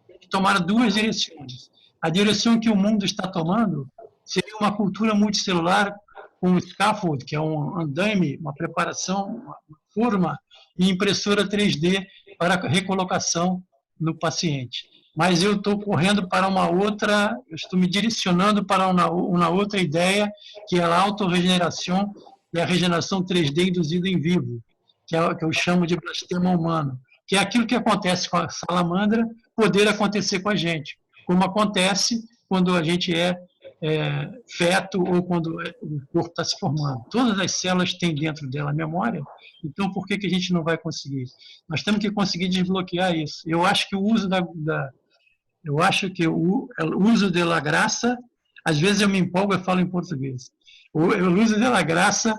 tem que tomar duas direções. A direção que o mundo está tomando seria uma cultura multicelular com um scaffold, que é um andaime, uma preparação, uma forma, e impressora 3D para a recolocação no paciente. Mas eu estou correndo para eu estou me direcionando para uma outra ideia, que é a autorregeneração e a regeneração 3D induzida em vivo, que eu chamo de blastema humano, que é aquilo que acontece com a salamandra poder acontecer com a gente, como acontece quando a gente é feto ou quando o corpo está se formando. Todas as células têm dentro dela memória, então por que a gente não vai conseguir? Nós temos que conseguir desbloquear isso. Eu acho que o uso de la grasa, às vezes eu me empolgo e falo em português. O uso de la grasa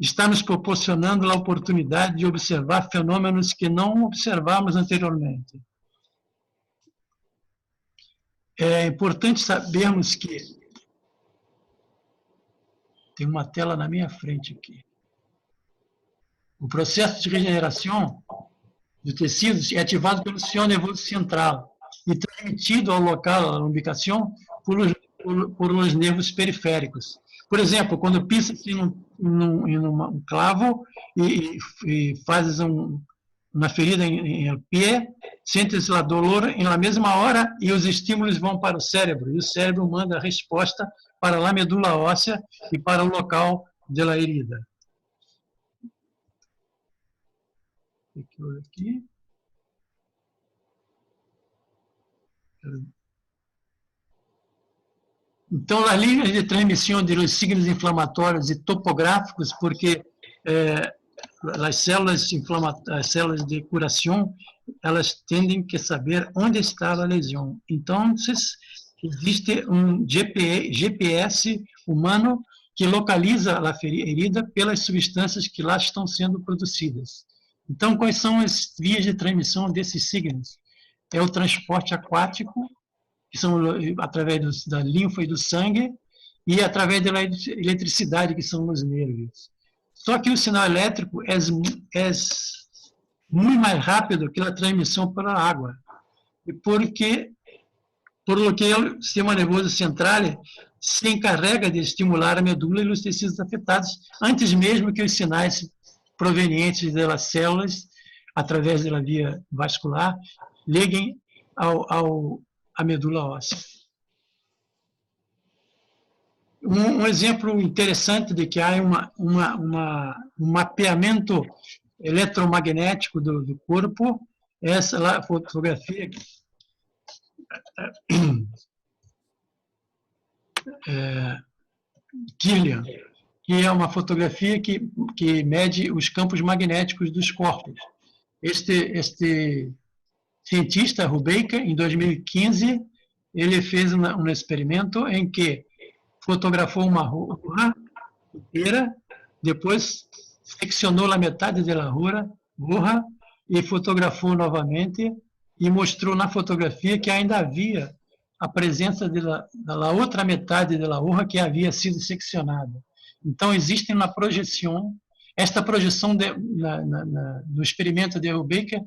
está nos proporcionando a oportunidade de observar fenômenos que não observamos anteriormente. É importante sabermos que tem uma tela na minha frente aqui. O processo de regeneração de tecidos é ativado pelo sistema nervoso central e transmitido ao local, à umbicação, por os nervos periféricos. Por exemplo, quando pisas em um clavo e fazes uma ferida em el pé, sentes a dor na mesma hora e os estímulos vão para o cérebro, e o cérebro manda a resposta para a medula óssea e para o local da herida. Aqui. Então, as linhas de transmissão dos signos inflamatórios e topográficos, porque as células de curação, elas tendem a saber onde está a lesão. Então, existe um GPS humano que localiza a ferida pelas substâncias que lá estão sendo produzidas. Então, quais são as vias de transmissão desses signos? É o transporte aquático, que são através da linfa e do sangue, e através da eletricidade, que são os nervos. Só que o sinal elétrico é muito mais rápido que a transmissão pela água. E por lo que o sistema nervoso central se encarrega de estimular a medula e os tecidos afetados antes mesmo que os sinais provenientes das células, através da via vascular, liguem à medula óssea. Um exemplo interessante de que há um mapeamento eletromagnético do corpo é essa lá, fotografia Killian, que é uma fotografia que mede os campos magnéticos dos corpos. Este cientista, Rubeika, em 2015, ele fez um experimento em que fotografou uma rua inteira, depois seccionou a metade da rua e fotografou novamente e mostrou na fotografia que ainda havia a presença da outra metade da rua que havia sido seccionada. Então, existe uma projeção, esta projeção no experimento de Rubeika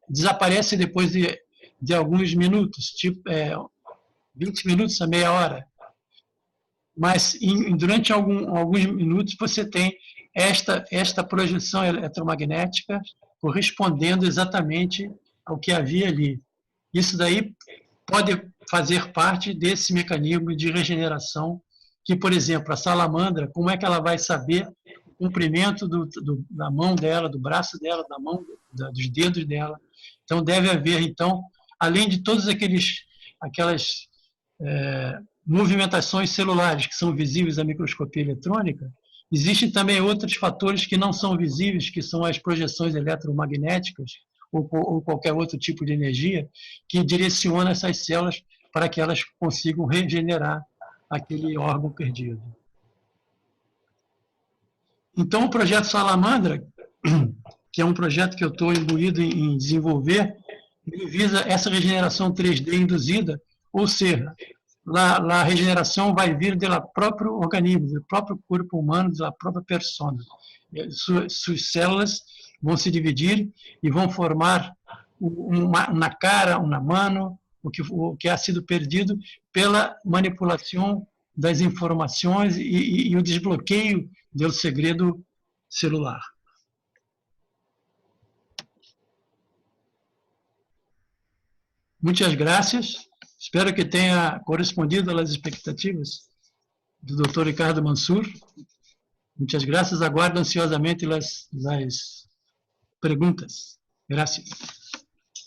desaparece depois de alguns minutos, tipo 20 minutos a meia hora. Mas durante alguns minutos você tem esta projeção eletromagnética correspondendo exatamente ao que havia ali. Isso daí pode fazer parte desse mecanismo de regeneração que, por exemplo, a salamandra, como é que ela vai saber o comprimento da mão dela, do braço dela, da mão, dos dedos dela? Então, deve haver, então, além de todas aquelas movimentações celulares que são visíveis à microscopia eletrônica, existem também outros fatores que não são visíveis, que são as projeções eletromagnéticas ou qualquer outro tipo de energia que direciona essas células para que elas consigam regenerar aquele órgão perdido. Então, o projeto Salamandra, que é um projeto que eu estou imbuído em desenvolver, ele visa essa regeneração 3D induzida, ou seja, a regeneração vai vir do próprio organismo, do próprio corpo humano, da própria persona. Suas células vão se dividir e vão formar na cara, na mano, o que ha sido perdido pela manipulação das informações e o desbloqueio do segredo celular. Muitas graças. Espero que tenha correspondido às expectativas do Dr. Ricardo Mansur. Muitas graças. Aguardo ansiosamente as perguntas. Graças.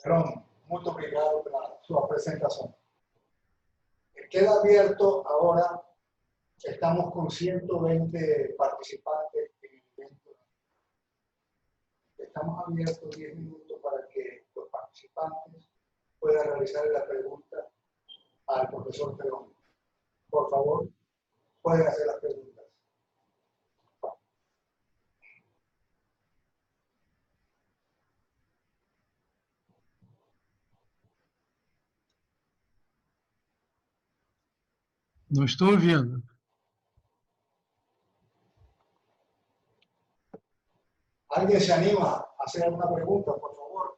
Ron, muito obrigado pela sua apresentação. Queda abierto ahora, estamos con 120 participantes en el evento. Estamos abiertos 10 minutos para que los participantes puedan realizar la pregunta al profesor Perón. Por favor, pueden hacer las preguntas.
Não estou ouvindo.
¿Alguien se anima a hacer alguna pregunta, por favor?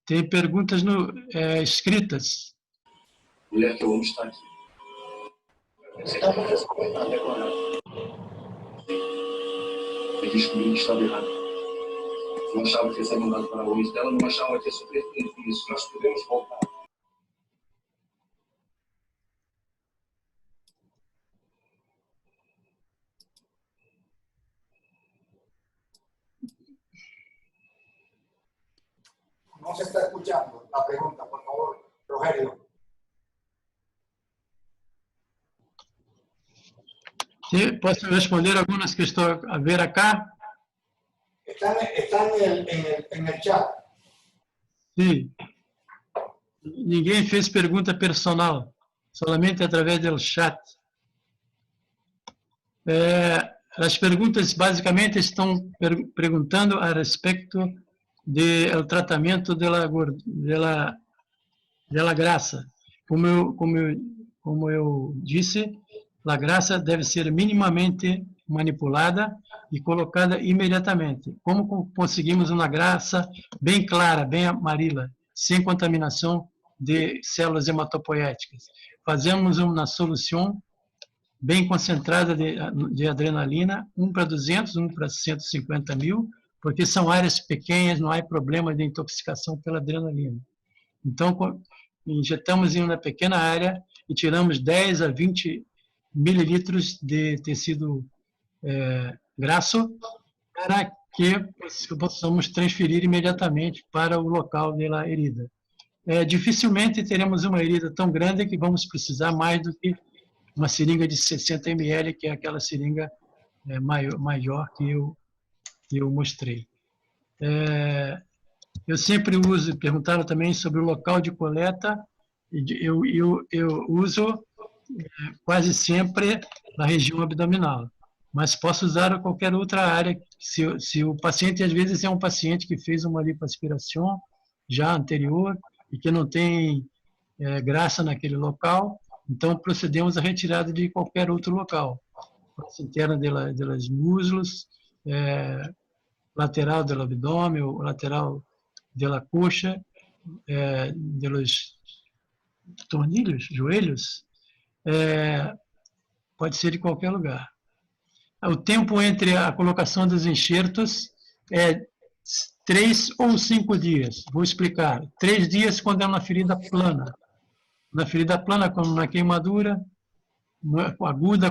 Tem perguntas escritas.
Mulher que eu amo está aqui.
Estamos respondendo agora.
Eu descobri que estava errado. Eu achava que ia ser mandado para longe dela, não achava que ia sofrer tudo isso. Nós podemos voltar.
No se está escuchando la pregunta, por favor, Rogelio.
Sí, posso responder algumas que estou a ver acá?
Están en el chat.
Sim. Ninguém fez pergunta personal, somente através do chat. As perguntas basicamente estão perguntando a respeito do tratamento da grasa. Como eu disse, a grasa deve ser minimamente manipulada e colocada imediatamente. Como conseguimos uma grasa bem clara, bem amarela, sem contaminação de células hematopoéticas? Fazemos uma solução bem concentrada de adrenalina, 1 para 200, 1 para 150 mil, porque são áreas pequenas, não há problema de intoxicação pela adrenalina. Então, injetamos em uma pequena área e tiramos 10 a 20 mililitros de tecido grasso para que possamos transferir imediatamente para o local da herida. Dificilmente teremos uma herida tão grande que vamos precisar mais do que uma seringa de 60 ml, que é aquela seringa maior que eu mostrei. Eu sempre uso, perguntaram também sobre o local de coleta, eu uso quase sempre na região abdominal, mas posso usar qualquer outra área, se o paciente, às vezes, é um paciente que fez uma lipoaspiração já anterior e que não tem grasa naquele local, então procedemos à retirada de qualquer outro local, face interna dos muslos, lateral do abdômen, lateral da coxa, dos tornilhos, joelhos, pode ser de qualquer lugar. O tempo entre a colocação dos enxertos é 3 ou 5 dias. Vou explicar. 3 dias quando é uma ferida plana. Na ferida plana, como na queimadura, aguda,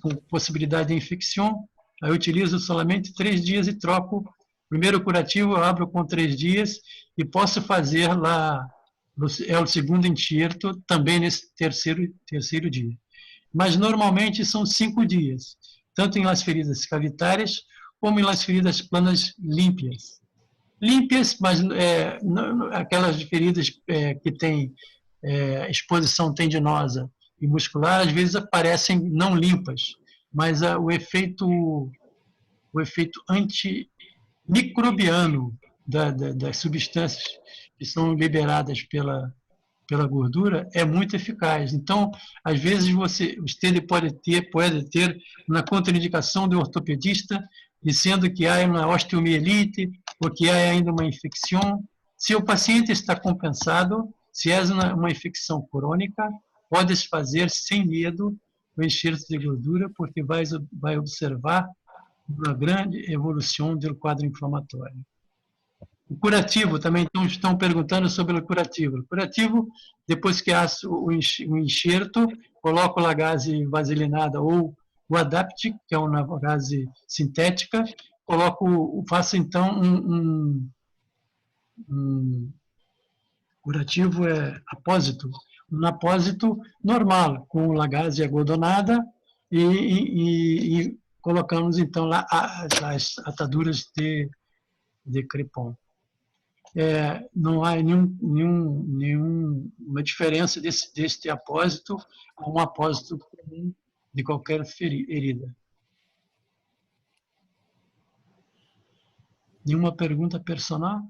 com possibilidade de infecção, aí eu utilizo somente 3 dias e troco. Primeiro curativo eu abro com 3 dias e posso fazer lá, o segundo enxerto também nesse terceiro dia. Mas normalmente são 5 dias, tanto em las feridas cavitárias como em las feridas planas límpias. Límpias, mas aquelas feridas que têm exposição tendinosa e muscular, às vezes aparecem não limpas, mas o efeito antimicrobiano das substâncias que são liberadas pela gordura é muito eficaz. Então, às vezes, você pode ter uma contraindicação do ortopedista, dizendo que há uma osteomielite ou que há ainda uma infecção. Se o paciente está compensado, se é uma infecção crônica, pode fazer sem medo o enxerto de gordura, porque vai observar uma grande evolução do quadro inflamatório. O curativo, também estão perguntando sobre o curativo. O curativo, depois que faço o enxerto, coloco a gase vaselinada ou o Adapt, que é uma gase sintética, faço então um curativo apósito, um apósito normal, com a gase algodonada e colocamos então lá as ataduras de crepom. Não há nenhuma diferença deste apósito a um apósito comum de qualquer herida. Nenhuma pergunta personal?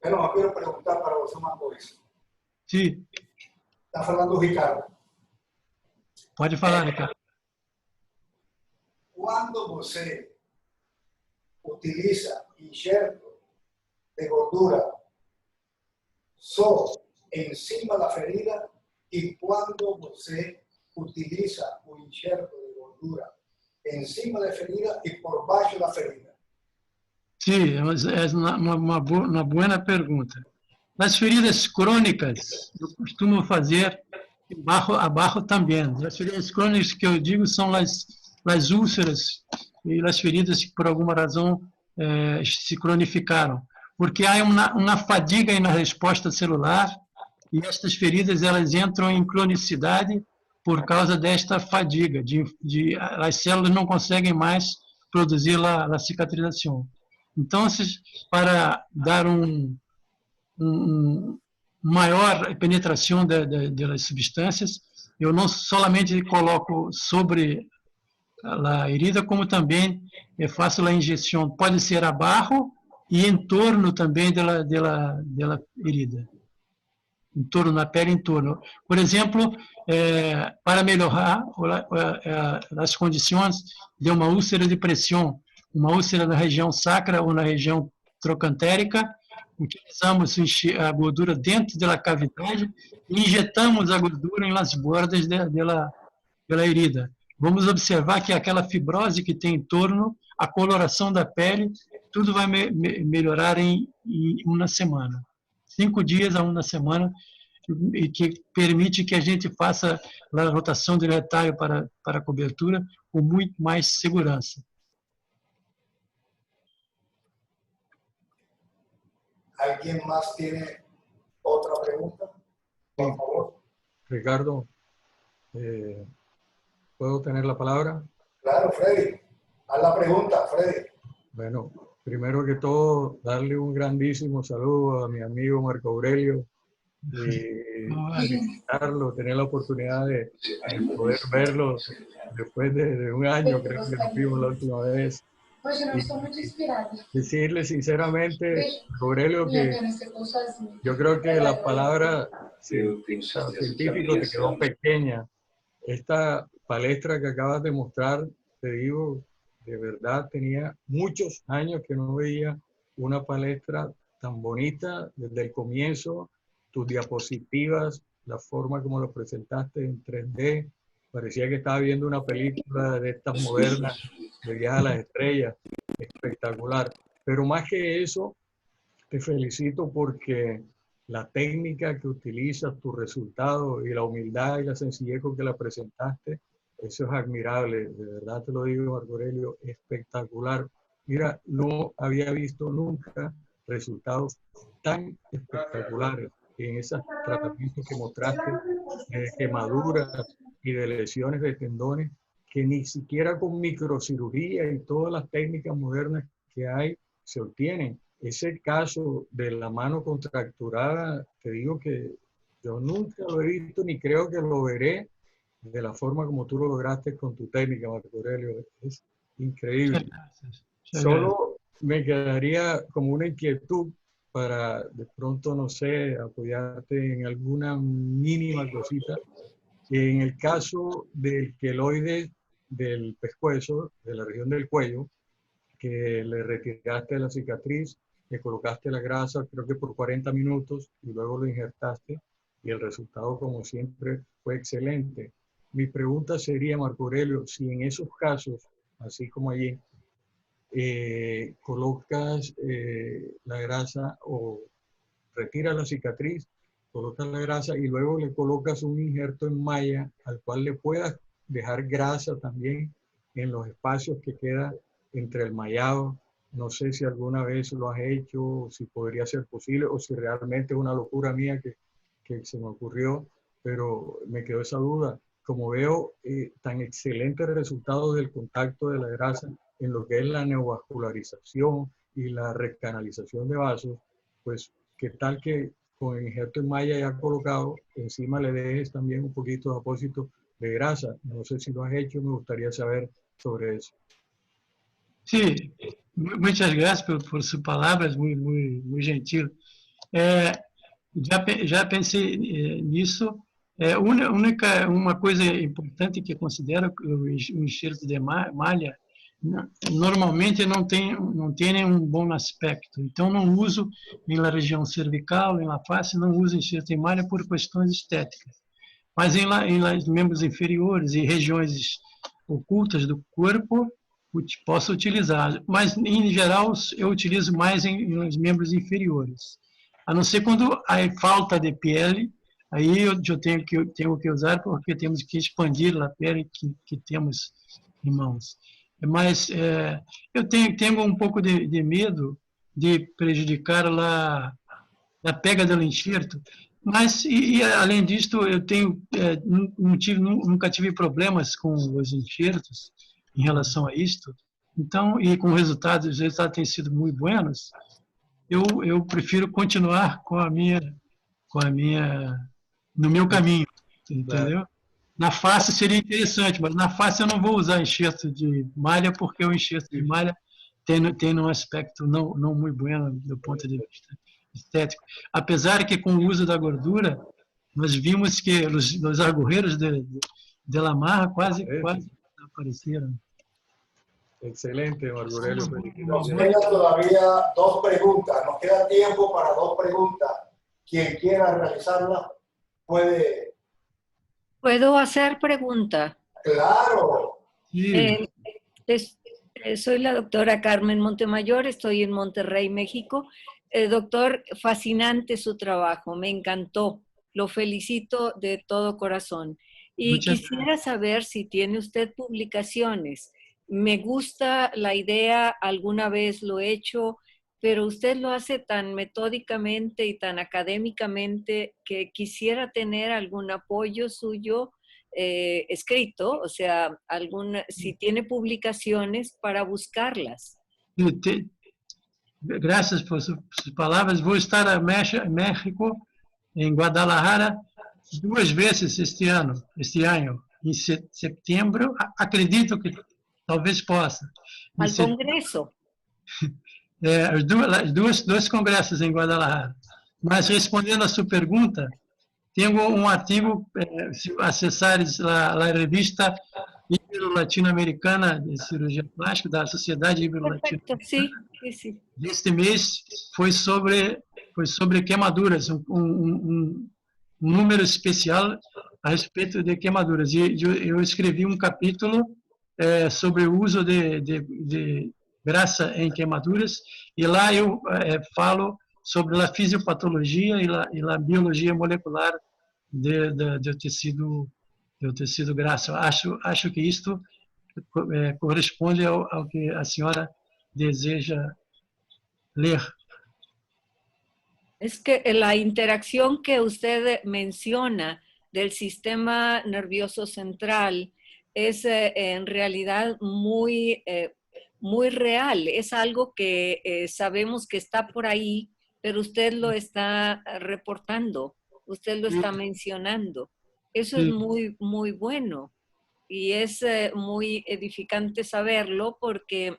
Eu quero perguntar para você uma coisa.
Sim.
Está falando o Ricardo.
Pode falar, Ricardo.
Quando você utiliza enxerto de gordura só em cima da ferida e quando você utiliza o enxerto de gordura em cima da ferida e por baixo da ferida?
Sim, é uma boa pergunta. Nas feridas crônicas, eu costumo fazer abaixo também. As feridas crônicas que eu digo são as úlceras e as feridas que por alguma razão se cronificaram. Porque há uma fadiga na resposta celular e estas feridas elas entram em cronicidade por causa desta fadiga, as células não conseguem mais produzir a cicatrização. Então, para dar maior penetração das substâncias, eu não somente coloco sobre a herida, como também faço a injeção, pode ser a barro e em torno também dela herida. Em torno, na pele em torno. Por exemplo, para melhorar as condições de uma úlcera de pressão, uma úlcera na região sacra ou na região trocantérica, utilizamos a gordura dentro da cavidade e injetamos a gordura nas bordas da herida. Vamos observar que aquela fibrose que tem em torno, a coloração da pele, tudo vai melhorar em uma semana. 5 dias a uma semana, e que permite que a gente faça a rotação de retalho para a cobertura com muito mais segurança.
¿Alguien más tiene otra pregunta? Por favor.
Ricardo, ¿puedo tener la palabra?
Claro, Freddy. Haz la pregunta, Freddy.
Bueno, primero que todo, darle un grandísimo saludo a mi amigo Marco Aurelio y visitarlo, tener la oportunidad de poder verlo después de un año, creo que nos vimos la última vez.
Pues yo no estoy muy inspirada.
Decirle sinceramente, Aurelio, que yo creo que la palabra científico te quedó pequeña. Esta palestra que acabas de mostrar, te digo, de verdad tenía muchos años que no veía una palestra tan bonita desde el comienzo, tus diapositivas, la forma como lo presentaste en 3D, parecía que estaba viendo una película de estas modernas, de Viaje a las Estrellas, espectacular. Pero más que eso, te felicito porque la técnica que utilizas, tu resultado y la humildad y la sencillez con que la presentaste, eso es admirable, de verdad te lo digo, Marco Aurelio, espectacular. Mira, no había visto nunca resultados tan espectaculares en esos tratamientos que mostraste, de quemaduras y de lesiones de tendones, que ni siquiera con microcirugía y todas las técnicas modernas que hay se obtienen. Ese caso de la mano contracturada, te digo que yo nunca lo he visto ni creo que lo veré de la forma como tú lo lograste con tu técnica, Marco Aurelio. Es increíble. Solo me quedaría como una inquietud para de pronto, no sé, apoyarte en alguna mínima cosita. En el caso del queloide del pescuezo, de la región del cuello, que le retiraste la cicatriz, le colocaste la grasa, creo que por 40 minutos, y luego lo injertaste, y el resultado, como siempre, fue excelente. Mi pregunta sería, Marco Aurelio, si en esos casos, así como allí, colocas la grasa o retiras la cicatriz, colocas la grasa y luego le colocas un injerto en malla al cual le puedas dejar grasa también en los espacios que queda entre el mallado. No sé si alguna vez lo has hecho, si podría ser posible o si realmente es una locura mía que se me ocurrió, pero me quedó esa duda. Como veo tan excelentes resultados del contacto de la grasa en lo que es la neovascularización y la recanalización de vasos, pues qué tal que con el injerto en malla ya colocado, encima le dejes también un poquito de depósito de grasa. No sé si lo has hecho, me gustaría saber sobre eso.
Sí, muchas gracias por sus palabras, muy gentil. Já pensei nisso. Uma coisa importante que considero que o enxerto de malha normalmente não tem um bom aspecto. Então, não uso na região cervical, na face, não uso enxerto em malha por questões estéticas. Mas em membros inferiores e regiões ocultas do corpo, posso utilizar. Mas, em geral, eu utilizo mais nos membros inferiores. A não ser quando há falta de pele, aí eu tenho que usar porque temos que expandir a pele que temos em mãos. Mas eu tenho um pouco de medo de prejudicar a pega do enxerto, mas além disso eu nunca tive problemas com os enxertos em relação a isto. Então, e com os resultados têm sido muito bons. Eu prefiro continuar no meu caminho, entendeu? Na face seria interessante, mas na face eu não vou usar enxerto de malha, porque o enxerto de malha tem um aspecto não muito bueno do ponto de vista estético. Apesar que com o uso da gordura, nós vimos que os agujeiros de la marra quase apareceram.
Excelente, Marco Aurelio.
Nos quedan todavía 2 preguntas. Nos queda tiempo para 2 preguntas. Quien quiera realizarla puede.
¿Puedo hacer pregunta?
Claro.
Sí.
Soy la doctora Carmen Montemayor, estoy en Monterrey, México. Doctor, fascinante su trabajo, me encantó. Lo felicito de todo corazón. Y quisiera saber si tiene usted publicaciones. Me gusta la idea, alguna vez lo he hecho, pero usted lo hace tan metódicamente y tan académicamente que quisiera tener algún apoyo suyo escrito, o sea, si tiene publicaciones para buscarlas.
Graças por suas palavras. Vou estar em México, em Guadalajara, 2 vezes este ano, em setembro. Acredito que talvez possa.
Al Congresso.
Dois congressos em Guadalajara. Mas respondendo a sua pergunta, tenho um artigo, se acessares a revista Ibero-Latino-Americana de Cirurgia Plástica, da Sociedade Ibero-Latino-Americana.
Sí, sí.
Este mês foi sobre queimaduras, número especial a respeito de queimaduras. E eu escrevi um capítulo sobre o uso de graxa em queimaduras, e lá eu falo sobre a fisiopatologia e a biologia molecular do tecido graxo. Acho que isto corresponde ao que a senhora deseja leer.
Es que la interacción que usted menciona del sistema nervioso central es en realidad muy real. Es algo que sabemos que está por ahí, pero usted lo está reportando, usted lo está mencionando. Eso es muy, muy bueno y es muy edificante saberlo porque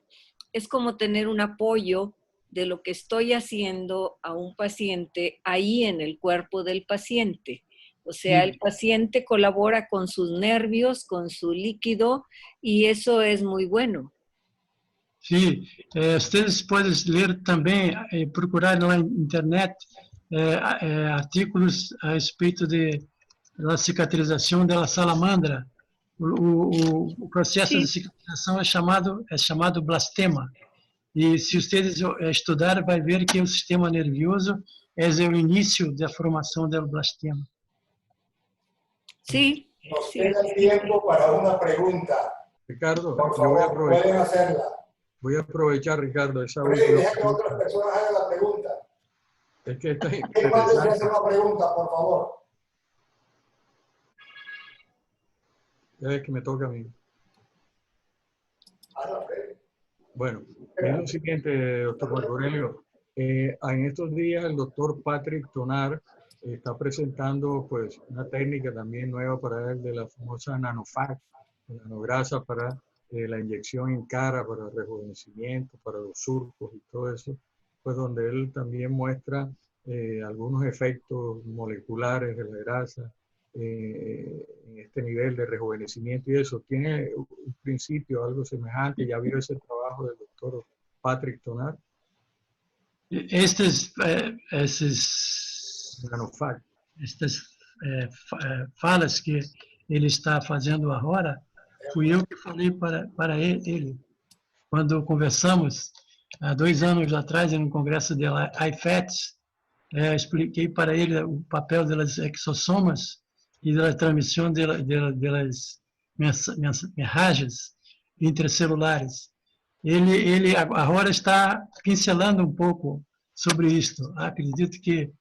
es como tener un apoyo de lo que estoy haciendo a un paciente ahí en el cuerpo del paciente. O sea, el paciente colabora con sus nervios, con su líquido, y eso es muy bueno.
Sí, ustedes pueden leer también, procurar en la internet artículos a respeito de la cicatrización de la salamandra. O processo de cicatrização é chamado blastema. E se vocês estudar, vai ver que o sistema nervioso é o início da formação do blastema.
Sí.
Nos queda tiempo para una pregunta.
Ricardo,
por favor, pueden hacerla.
Voy a aprovechar, Ricardo, esa
última deja que otras personas hagan la pregunta.
Es que está
¿Quién más desea hacer una pregunta, por favor?
Es que me toca a mí. Bueno, es lo siguiente, doctor Marco Aurelio. En estos días el doctor Patrick Tonar está presentando pues una técnica también nueva para él de la famosa nanofag, nanograsa para la inyección en cara, para el rejuvenecimiento, para los surcos y todo eso, pues donde él también muestra algunos efectos moleculares de la grasa en este nivel de rejuvenecimiento y eso. ¿Tiene un principio, algo semejante? ¿Ya vio ese trabajo del doctor Patrick Tonar?
Estas falas que ele está fazendo agora, fui eu que falei para ele. Quando conversamos, há 2 anos atrás, em um congresso de IFETS, expliquei para ele o papel das exossomas e da transmissão das mensagens intracelulares. Ele agora está pincelando um pouco sobre isto. Acredito que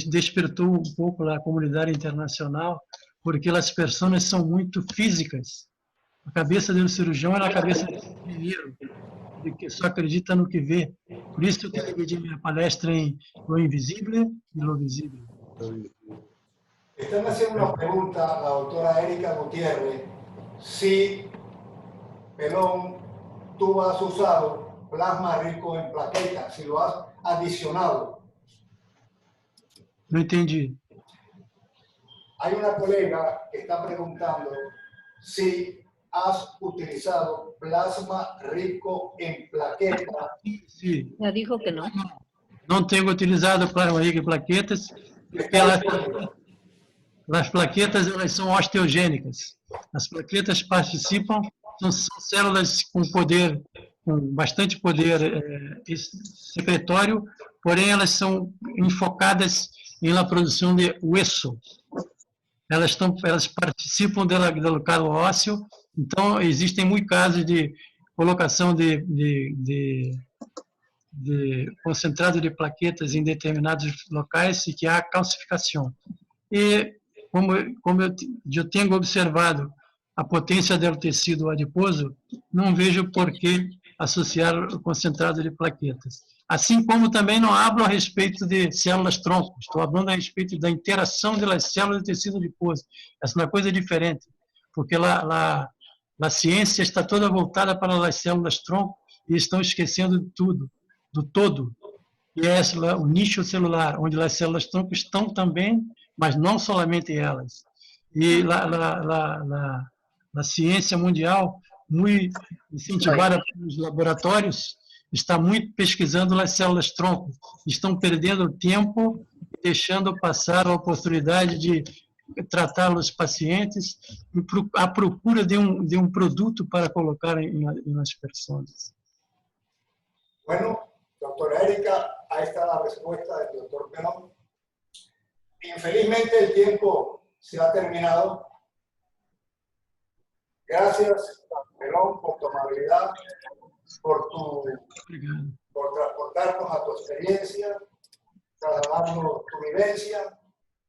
despertou um pouco a comunidade internacional, porque as pessoas são muito físicas. A cabeça do cirurgião é a cabeça do engenheiro, que só acredita no que vê. Por isso que eu dividi minha palestra em lo invisível e lo visível.
Están haciendo una pregunta a la doctora Erika Gutiérrez. Si, Pelón, tú has usado plasma rico en plaquetas, si lo has adicionado.
Não entendi.
Hay una colega que está preguntando si has utilizado plasma rico en plaquetas.
Sim.
Ya dijo que no.
Não tenho utilizado plasma rico em plaquetas, porque as plaquetas elas são osteogênicas. As plaquetas participam, são células com poder, com bastante poder secretório, porém elas são enfocadas na produção de hueso. Elas participam do calo ósseo, então existem muitos casos de colocação de concentrado de plaquetas em determinados locais e que há calcificação. E como eu tenho observado a potência do tecido adiposo, não vejo por que associar o concentrado de plaquetas. Assim como também não hablo a respeito de células-tronco, estou falando a respeito da interação das células do tecido adiposo. Essa é uma coisa diferente, porque a ciência está toda voltada para as células-tronco e estão esquecendo de tudo, do todo, que é o nicho celular, onde as células-tronco estão também, mas não somente elas. E a ciência mundial, muito incentivada pelos laboratórios, está muito pesquisando as células-tronco. Estão perdendo tempo e deixando passar a oportunidade de tratar os pacientes à procura de um produto para colocar nas pessoas.
Bueno, doctora Erika, ahí está la respuesta del doctor Pelón. Infelizmente el tiempo se ha terminado. Gracias, Pelón, por tu amabilidad, por transportarnos a tu experiencia, trasladarnos tu vivencia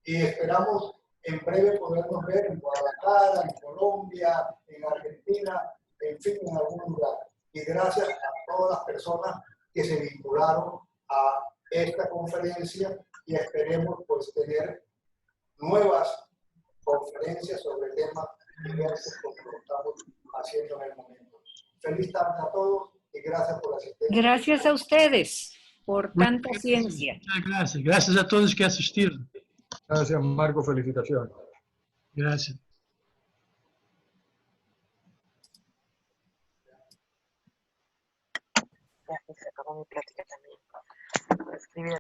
y esperamos en breve podernos ver en Guadalajara, en Colombia, en Argentina, en fin, en algún lugar. Y gracias a todas las personas que se vincularon a esta conferencia y esperemos pues tener nuevas conferencias sobre temas diversos como lo estamos haciendo en el momento. Feliz tarde a todos y gracias por la asistencia.
Gracias a ustedes por tanta ciencia.
Muchas gracias. Gracias a todos que asistiram.
Gracias, Marco. Felicitaciones.
Gracias.
Ya, se acabó mi plática también. Escribir